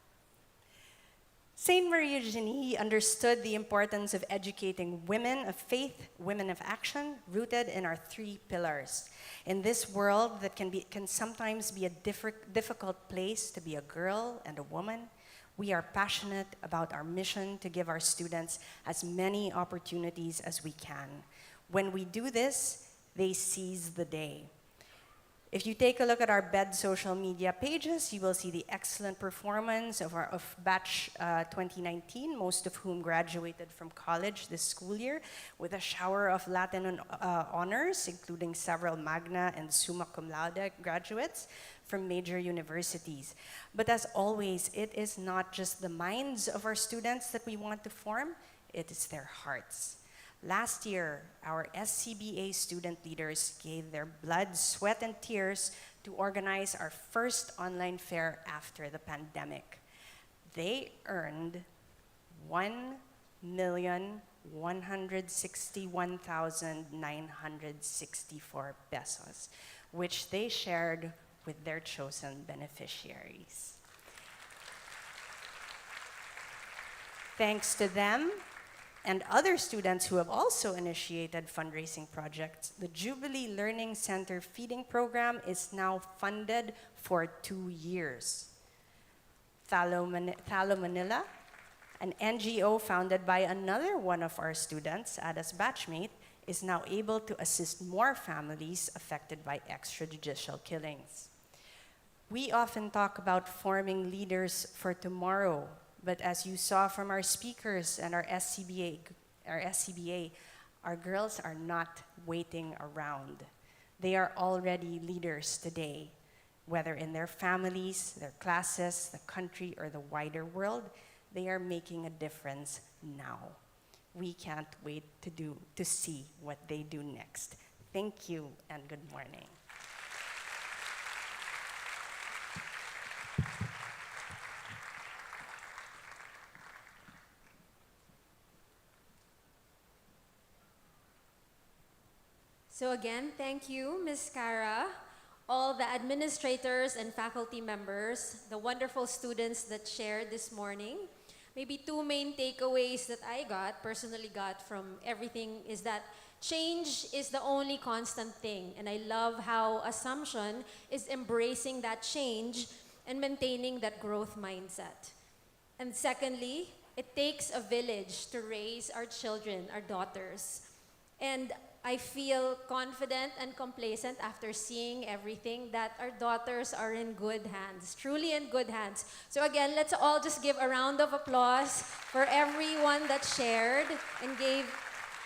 [SPEAKER 4] Saint Marie Eugenie understood the importance of educating women of faith, women of action, rooted in our three pillars. In this world that can sometimes be a difficult place to be a girl and a woman, we are passionate about our mission to give our students as many opportunities as we can. When we do this, they seize the day. If you take a look at our BED social media pages, you will see the excellent performance of batch 2019, most of whom graduated from college this school year with a shower of Latin honors, including several magna and summa cum laude graduates from major universities. But as always, it is not just the minds of our students that we want to form, it is their hearts. Last year, our SCBA student leaders gave their blood, sweat, and tears to organize our first online fair after the pandemic. They earned 1,161,964 pesos, which they shared with their chosen beneficiaries. Thanks to them, and other students who have also initiated fundraising projects, the Jubilee Learning Center feeding program is now funded for 2 years. Thalo Manila, an NGO founded by another one of our students, Ada's batchmate, is now able to assist more families affected by extrajudicial killings. We often talk about forming leaders for tomorrow, but as you saw from our speakers and our SCBA, our girls are not waiting around. They are already leaders today, whether in their families, their classes, the country, or the wider world. They are making a difference now. We can't wait to see what they do next. Thank you and good morning.
[SPEAKER 1] So again, thank you, Ms. Cara, all the administrators and faculty members, the wonderful students that shared this morning. Maybe two main takeaways that I personally got from everything is that change is the only constant thing. And I love how Assumption is embracing that change and maintaining that growth mindset. And secondly, it takes a village to raise our children, our daughters. And I feel confident and complacent after seeing everything that our daughters are in good hands, truly in good hands. So again, let's all just give a round of applause for everyone that shared and gave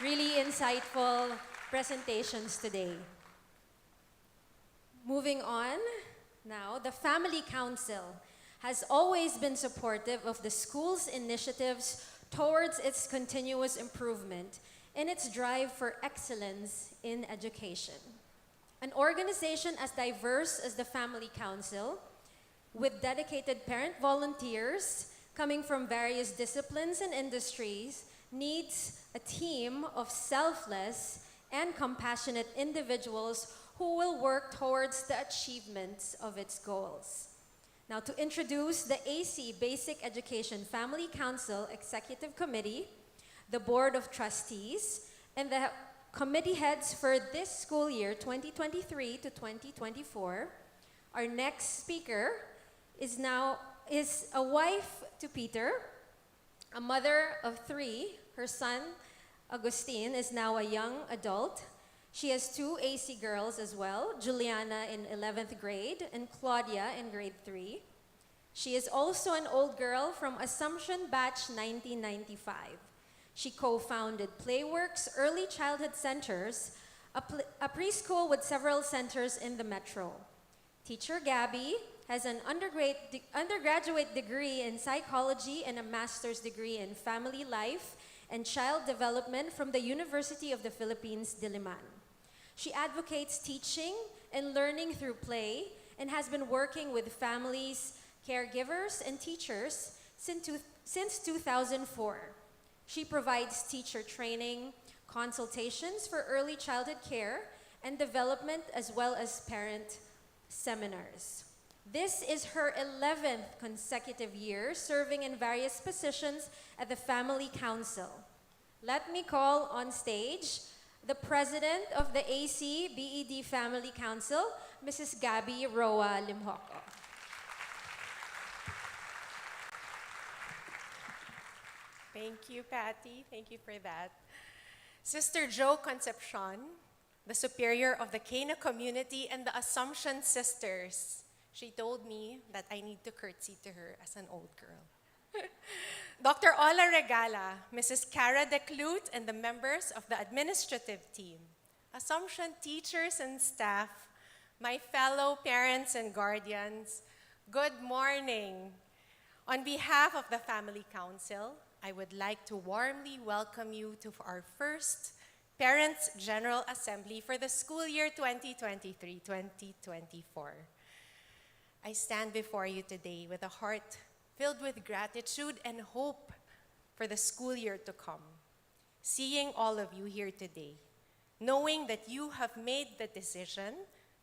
[SPEAKER 1] really insightful presentations today. Moving on, now, the Family Council has always been supportive of the school's initiatives towards its continuous improvement in its drive for excellence in education. An organization as diverse as the Family Council, with dedicated parent volunteers coming from various disciplines and industries, needs a team of selfless and compassionate individuals who will work towards the achievements of its goals. Now, to introduce the AC Basic Education Family Council Executive Committee, the Board of Trustees, and the committee heads for this school year, 2023 to 2024, our next speaker is a wife to Peter, a mother of 3. Her son, Agustin, is now a young adult. She has 2 AC girls as well, Juliana in 11th grade and Claudia in grade 3. She is also an old girl from Assumption Batch 1995. She co-founded Playworks Early Childhood Centers, a preschool with several centers in the metro. Teacher Gabby has an undergraduate degree in psychology and a master's degree in family life and child development from the University of the Philippines, Diliman. She advocates teaching and learning through play and has been working with families, caregivers, and teachers since 2004. She provides teacher training, consultations for early childhood care and development, as well as parent seminars. This is her 11th consecutive year serving in various positions at the Family Council. Let me call on stage the president of the AC BED Family Council, Mrs. Gabby Roa Limhoco.
[SPEAKER 2] Thank you, Patty. Thank you for that. Sister Jo Concepcion, the superior of the Cana community and the Assumption Sisters, she told me that I need to curtsy to her as an old girl. Dr. Ola Regala, Mrs. Cara De Clute, and the members of the administrative team, Assumption teachers and staff, my fellow parents and guardians, good morning. On behalf of the Family Council, I would like to warmly welcome you to our first Parents' General Assembly for the school year 2023-2024. I stand before you today with a heart filled with gratitude and hope for the school year to come. Seeing all of you here today, knowing that you have made the decision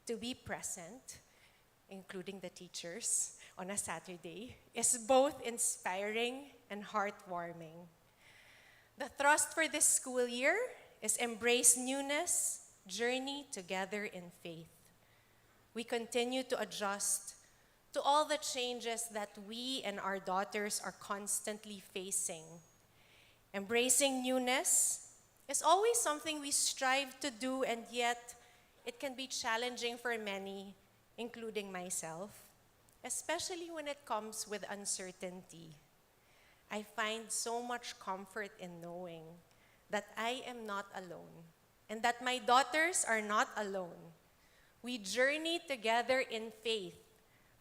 [SPEAKER 2] to be present, including the teachers, on a Saturday, is both inspiring and heartwarming. The thrust for this school year is embrace newness, journey together in faith. We continue to adjust to all the changes that we and our daughters are constantly facing. Embracing newness is always something we strive to do, and yet it can be challenging for many, including myself, especially when it comes with uncertainty. I find so much comfort in knowing that I am not alone and that my daughters are not alone. We journey together in faith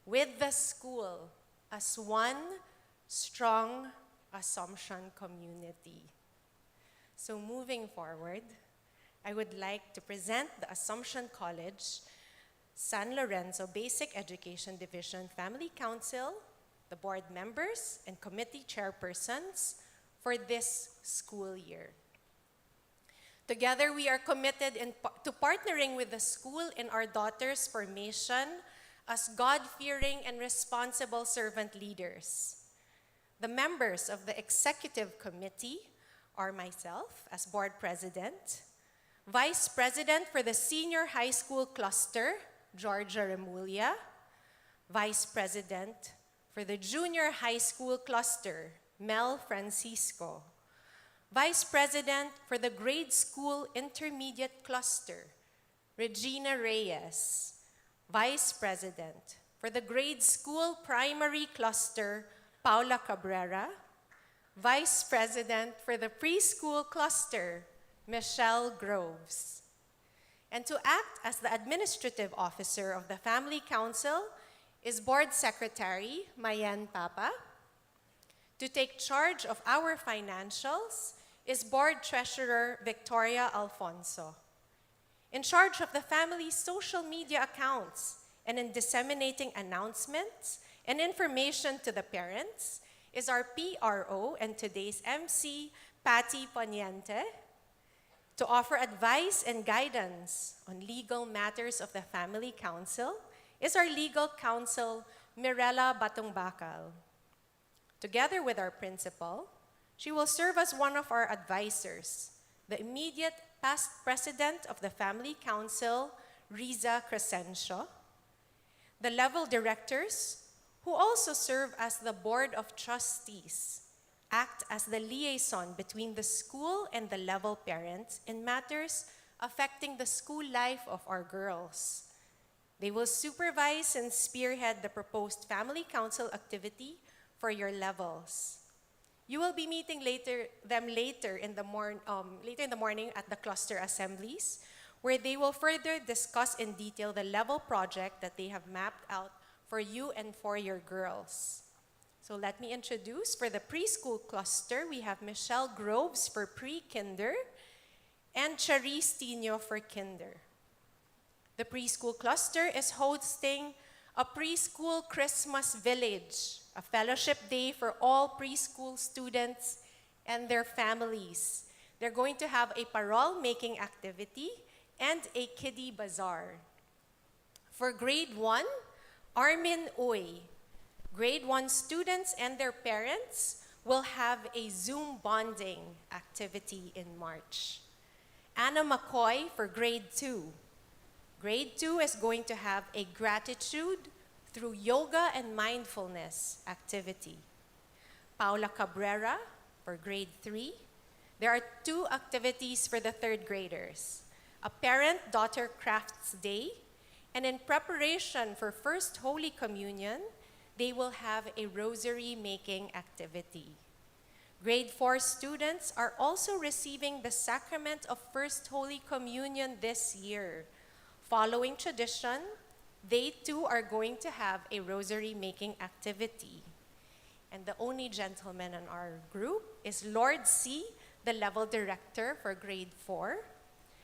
[SPEAKER 2] with the school as one strong Assumption community. So moving forward, I would like to present the Assumption College San Lorenzo Basic Education Division Family Council, the board members and committee chairpersons for this school year. Together, we are committed to partnering with the school in our daughters' formation as God-fearing and responsible servant leaders. The members of the executive committee are myself as board president, vice president for the senior high school cluster, Georgia Remulla, vice president For the junior high school cluster, Mel Francisco. Vice President for the grade school intermediate cluster, Regina Reyes. Vice President for the grade school primary cluster, Paula Cabrera. Vice President for the preschool cluster, Michelle Groves. And to act as the administrative officer of the Family Council is Board Secretary Mayan Papa. To take charge of our financials is Board Treasurer Victoria Alfonso. In charge of the family's social media accounts and in disseminating announcements and information to the parents is our PRO and today's MC, Patty Poniente. To offer advice and guidance on legal matters of the Family Council is our legal counsel, Mirella Batongbacal. Together with our principal, she will serve as one of our advisors, the immediate past president of the Family Council, Riza Crescencio, the level directors, who also serve as the board of trustees, act as the liaison between the school and the level parents in matters affecting the school life of our girls. They will supervise and spearhead the proposed Family Council activity for your levels. You will be meeting them later in the morning at the cluster assemblies, where they will further discuss in detail the level project that they have mapped out for you and for your girls. So let me introduce, for the preschool cluster, we have Michelle Groves for pre-kinder and Charisse Tino for kinder. The preschool cluster is hosting a preschool Christmas village, a fellowship day for all preschool students and their families. They're going to have a parole making activity and a kiddie bazaar. For grade 1, Armin Uy. Grade 1 students and their parents will have a Zoom bonding activity in March. Anna McCoy for grade 2. Grade 2 is going to have a gratitude through yoga and mindfulness activity. Paula Cabrera for grade 3. There are 2 activities for the 3rd graders. A parent-daughter crafts day, and in preparation for First Holy Communion, they will have a rosary making activity. Grade 4 students are also receiving the sacrament of First Holy Communion this year. Following tradition, they too are going to have a rosary making activity. And the only gentleman in our group is Lord C., the level director for grade 4.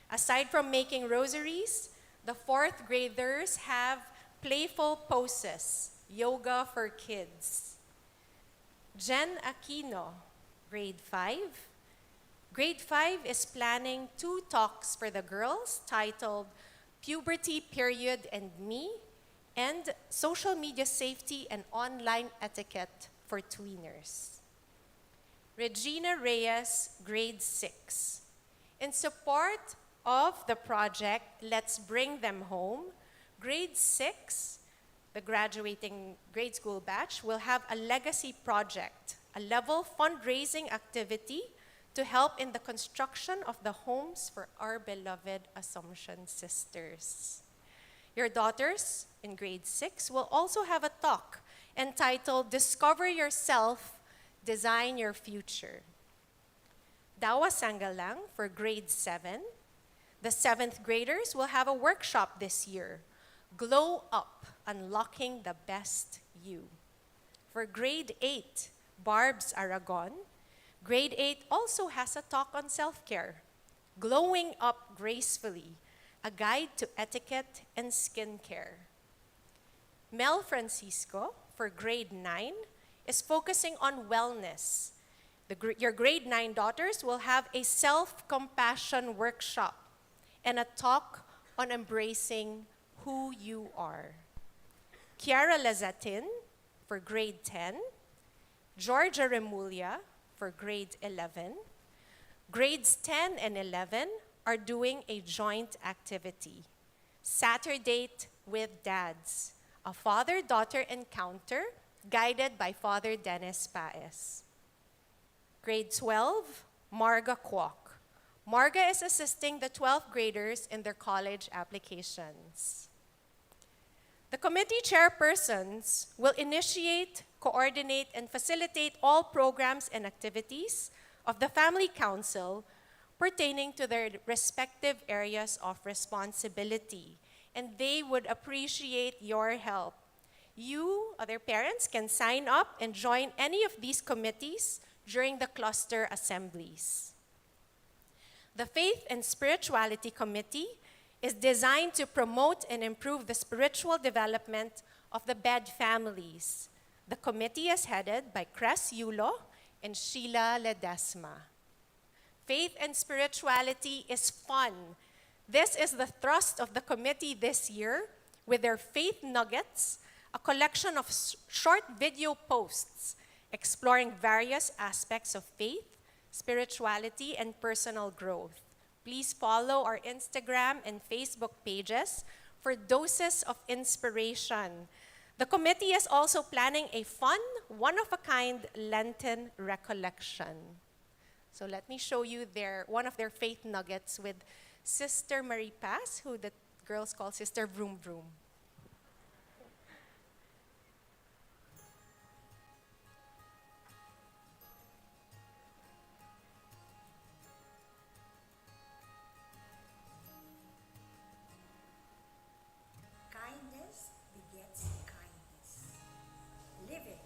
[SPEAKER 2] Aside from making rosaries, the 4th graders have playful poses, yoga for kids. Jen Aquino, grade 5. Grade 5 is planning 2 talks for the girls titled Puberty Period and Me and Social Media Safety and Online Etiquette for Tweeners. Regina Reyes, grade 6. In support of the project Let's Bring Them Home, grade 6, the graduating grade school batch, will have a legacy project, a level fundraising activity to help in the construction of the homes for our beloved Assumption sisters. Your daughters in grade 6 will also have a talk entitled Discover Yourself, Design Your Future. Dawa Sangalang for grade 7. The 7th graders will have a workshop this year, Glow Up, Unlocking the Best You. For grade 8, Barb's Aragon, grade 8 also has a talk on self-care, Glowing Up Gracefully, a guide to etiquette and skincare. Mel Francisco, for grade 9, is focusing on wellness. Your grade 9 daughters will have a self-compassion workshop and a talk on embracing who you are. Kiara Lazatin, for grade 10. Georgia Remulia, for grade 11. Grades 10 and 11 are doing a joint activity, Saturday with Dads, a father-daughter encounter guided by Father Dennis Paes. Grade 12, Marga Kwok. Marga is assisting the 12th graders in their college applications. The committee chairpersons will initiate, coordinate, and facilitate all programs and activities of the Family Council pertaining to their respective areas of responsibility, and they would appreciate your help. You, other parents, can sign up and join any of these committees during the cluster assemblies. The Faith and Spirituality Committee is designed to promote and improve the spiritual development of the Bed families. The committee is headed by Cres Yulo and Sheila Ledesma. Faith and spirituality is fun. This is the thrust of the committee this year with their Faith Nuggets, a collection of short video posts exploring various aspects of faith, spirituality, and personal growth. Please follow our Instagram and Facebook pages for doses of inspiration. The committee is also planning a fun, one-of-a-kind Lenten recollection. So let me show you one of their faith nuggets with Sister Marie Pass, who the girls call Sister Vroom Vroom.
[SPEAKER 3] Kindness begets kindness. Living.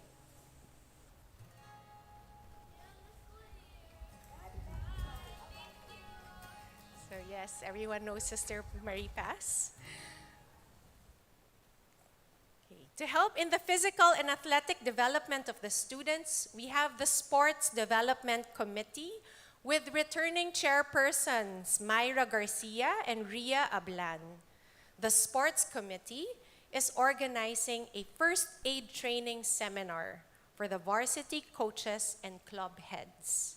[SPEAKER 2] So yes, everyone knows Sister Marie Pass. Okay. To help in the physical and athletic development of the students, we have the Sports Development Committee with returning chairpersons Myra Garcia and Ria Ablan. The Sports Committee is organizing a first aid training seminar for the varsity coaches and club heads.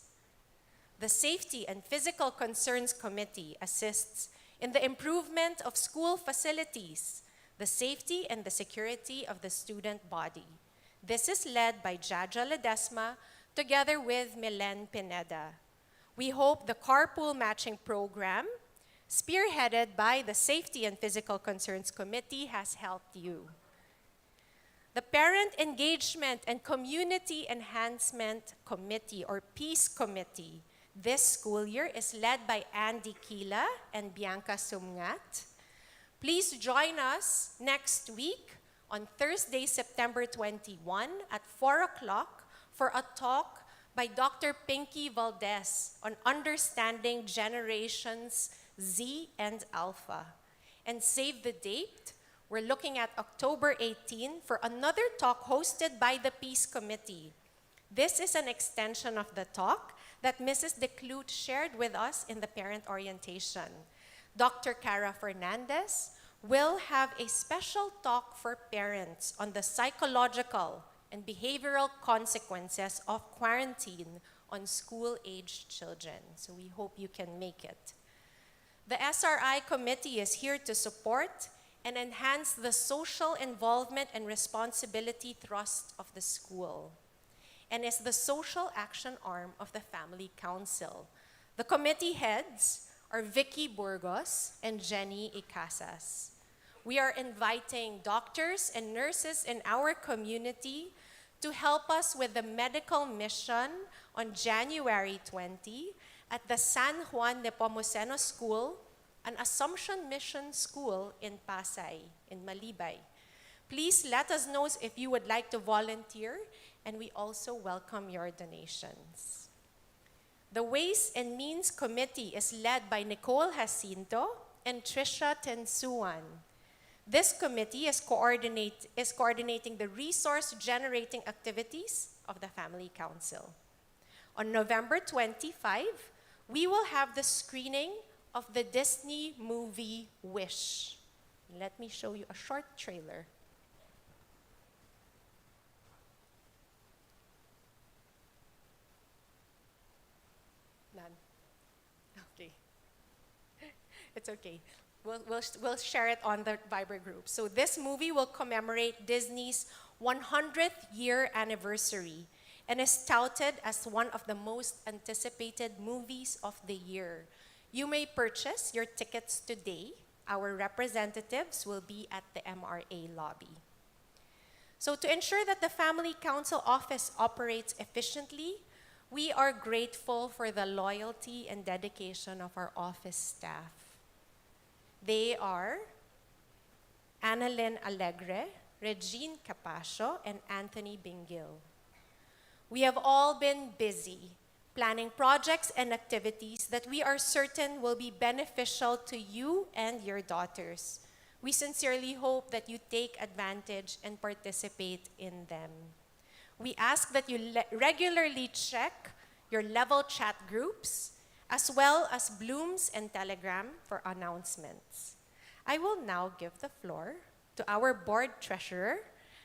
[SPEAKER 2] The Safety and Physical Concerns Committee assists in the improvement of school facilities, the safety and the security of the student body. This is led by Jaja Ledesma together with Milen Pineda. We hope the carpool matching program, spearheaded by the Safety and Physical Concerns Committee, has helped you. The Parent Engagement and Community Enhancement Committee, or Peace Committee, this school year is led by Andy Kila and Bianca Sumngat. Please join us next week on Thursday, September 21 at 4 o'clock for a talk by Dr. Pinky Valdez on understanding generations Z and Alpha. And save the date, we're looking at October 18 for another talk hosted by the Peace Committee. This is an extension of the talk that Mrs. DeClute shared with us in the parent orientation. Dr. Cara Fernandez will have a special talk for parents on the psychological and behavioral consequences of quarantine on school-aged children. So we hope you can make it. The SRI committee is here to support and enhance the social involvement and responsibility thrust of the school, and is the social action arm of the Family Council. The committee heads are Vicky Burgos and Jenny Icasas. We are inviting doctors and nurses in our community to help us with the medical mission on January 20 at the San Juan Nepomuceno School, an Assumption Mission School in Pasay, in Malibay. Please let us know if you would like to volunteer, and we also welcome your donations. The Ways and Means Committee is led by Nicole Jacinto and Trisha Tensuan. This committee is coordinating the resource-generating activities of the Family Council. On November 25, we will have the screening of the Disney movie Wish. Let me show you a short trailer. None. Okay. It's okay. We'll share it on the Viber group. So this movie will commemorate Disney's 100th year anniversary and is touted as one of the most anticipated movies of the year. You may purchase your tickets today. Our representatives will be at the MRA lobby. So to ensure that the Family Council office operates efficiently, we are grateful for the loyalty and dedication of our office staff. They are Annalyn Alegre, Regine Capascio, and Anthony Bingil. We have all been busy planning projects and activities that we are certain will be beneficial to you and your daughters. We sincerely hope that you take advantage and participate in them. We ask that you regularly check your level chat groups, as well as Blooms and Telegram for announcements. I will now give the floor to our board treasurer,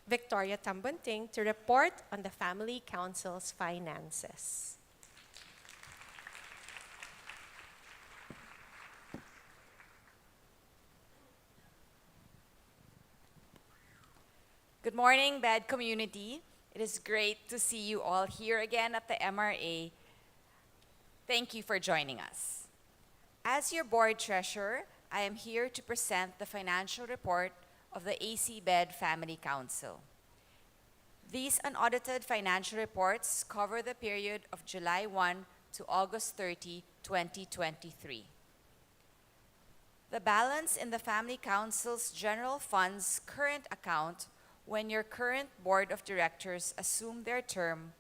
[SPEAKER 2] Victoria Tambunting, to report on the Family Council's finances.
[SPEAKER 8] Good morning, BED community. It is great to see you all here again at the MRA. Thank you for joining us. As your board treasurer, I am here to present the financial report of the AC BED Family Council. These unaudited financial reports cover the period of July 1 to August 30, 2023. The balance in the Family Council's general funds current account when your current board of directors assumed their term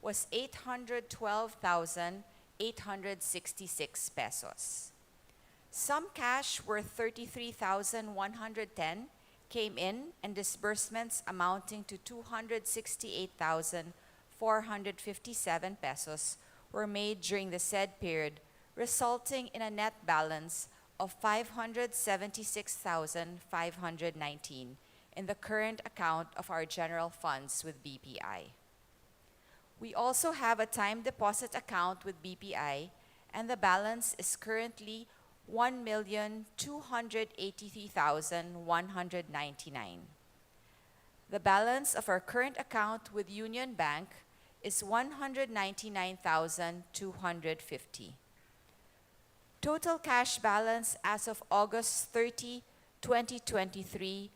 [SPEAKER 8] was 812,866 pesos. Some cash worth 33,110 came in, and disbursements amounting to 268,457 pesos were made during the said period, resulting in a net balance of 576,519 in the current account of our general funds with BPI. We also have a time deposit account with BPI, and the balance is currently 1,283,199. The balance of our current account with Union Bank is 199,250. Total cash balance as of August 30, 2023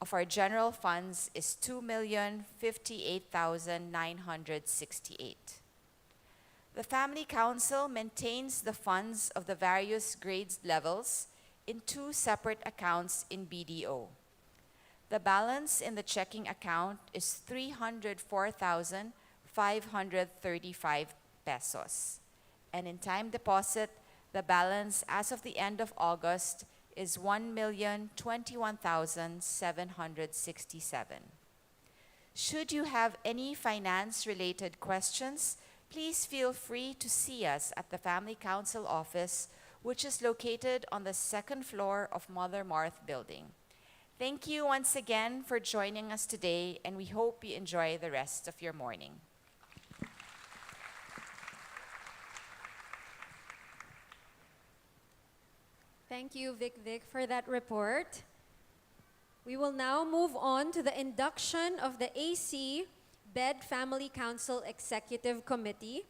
[SPEAKER 8] of our general funds is 2,058,968. The Family Council maintains the funds of the various grades levels in two separate accounts in BDO. The balance in the checking account is 304,535 pesos. And in time deposit, the balance as of the end of August is 1,021,767. Should you have any finance-related questions, please feel free to see us at the Family Council office, which is located on the second floor of Mother Marth Building. Thank you once again for joining us today, and we hope you enjoy the rest of your morning.
[SPEAKER 1] Thank you, Vic, for that report. We will now move on to the induction of the AC BED Family Council Executive Committee,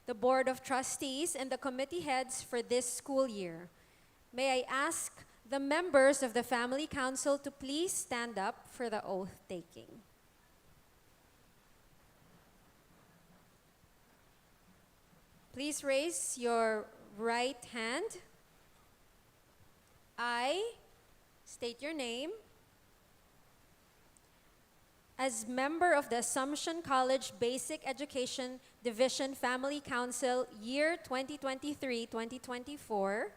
[SPEAKER 1] the Board of Trustees, and the committee heads for this school year. May I ask the members of the Family Council to please stand up for the oath taking. Please raise your right hand. I state your name. As member of the Assumption College Basic Education Division Family Council Year 2023-2024,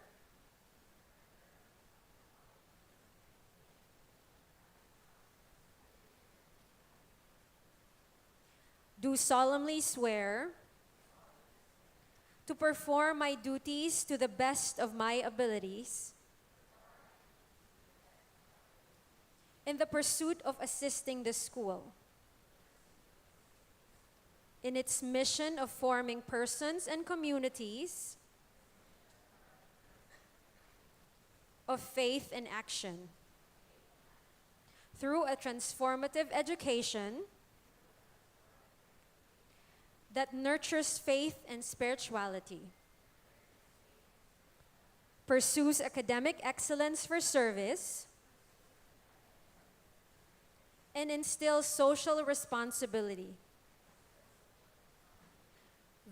[SPEAKER 1] do solemnly swear to perform my duties to the best of my abilities in the pursuit of assisting the school in its mission of forming persons and communities of faith in action. Through a transformative education that nurtures faith and spirituality, pursues academic excellence for service, and instills social responsibility,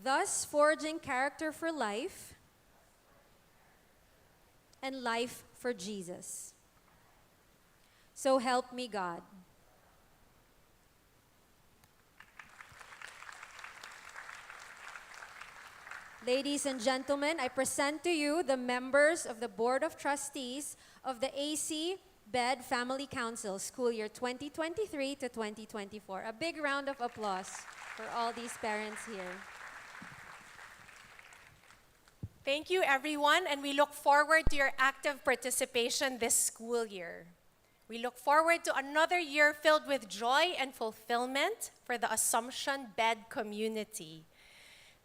[SPEAKER 1] thus forging character for life and life for Jesus. So help me God. Ladies and gentlemen, I present to you the members of the Board of Trustees of the AC Bed Family Council, school year 2023 to 2024. A big round of applause for all these parents here.
[SPEAKER 2] Thank you, everyone, and we look forward to your active participation this school year. We look forward to another year filled with joy and fulfillment for the Assumption Bed community.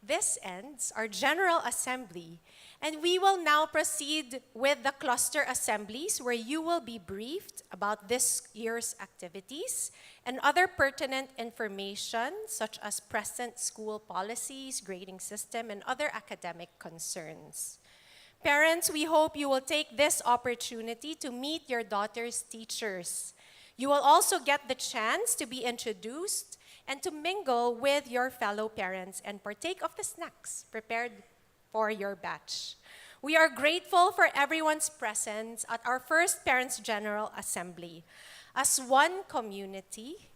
[SPEAKER 2] This ends our General Assembly, and we will now proceed with the cluster assemblies where you will be briefed about this year's activities and other pertinent information such as present school policies, grading system, and other academic concerns. Parents, we hope you will take this opportunity to meet your daughter's teachers. You will also get the chance to be introduced and to mingle with your fellow parents and partake of the snacks prepared for your batch. We are grateful for everyone's presence at our first Parents' General Assembly. As one community,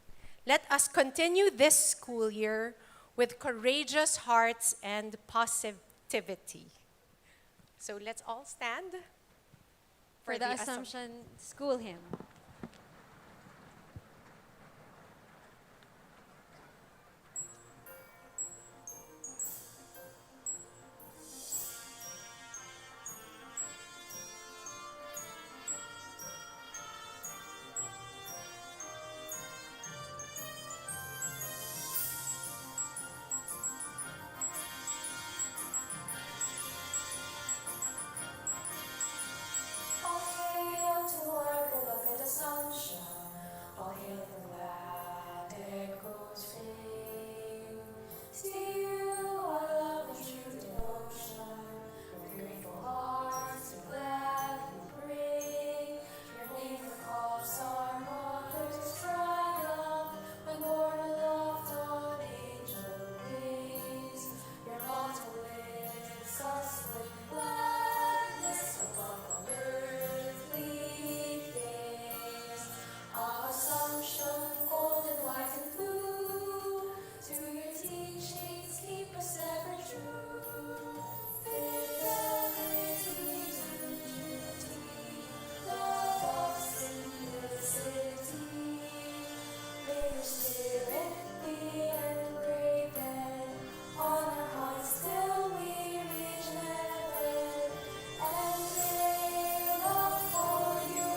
[SPEAKER 2] let us continue this school year with courageous hearts and positivity. So let's all stand
[SPEAKER 1] For the Assumption School Hymn.
[SPEAKER 9] All hail to our beloved Assumption, all hail the land it goes fame. Still our love and true devotion, with grateful hearts and gladly bring. Your name recalls our mother's triumph, when born aloft on angel wings. Your motto lifts us with gladness above all earthly things. Assumption, golden, white, and blue, to your teachings keep us ever true. Fidelity to duty, love of simplicity. May your spirit be engraven on our hearts till we reach heaven. And may love for you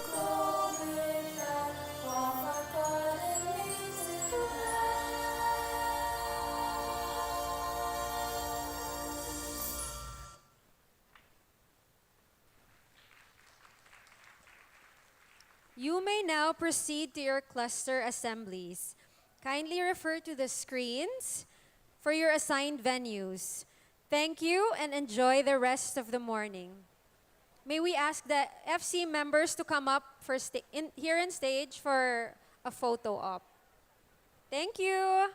[SPEAKER 9] glow with that of our God and lives in us.
[SPEAKER 1] You may now proceed to your cluster assemblies. Kindly refer to the screens for your assigned venues. Thank you and enjoy the rest of the morning. May we ask the FC members to come up for here on stage for a photo op. Thank you.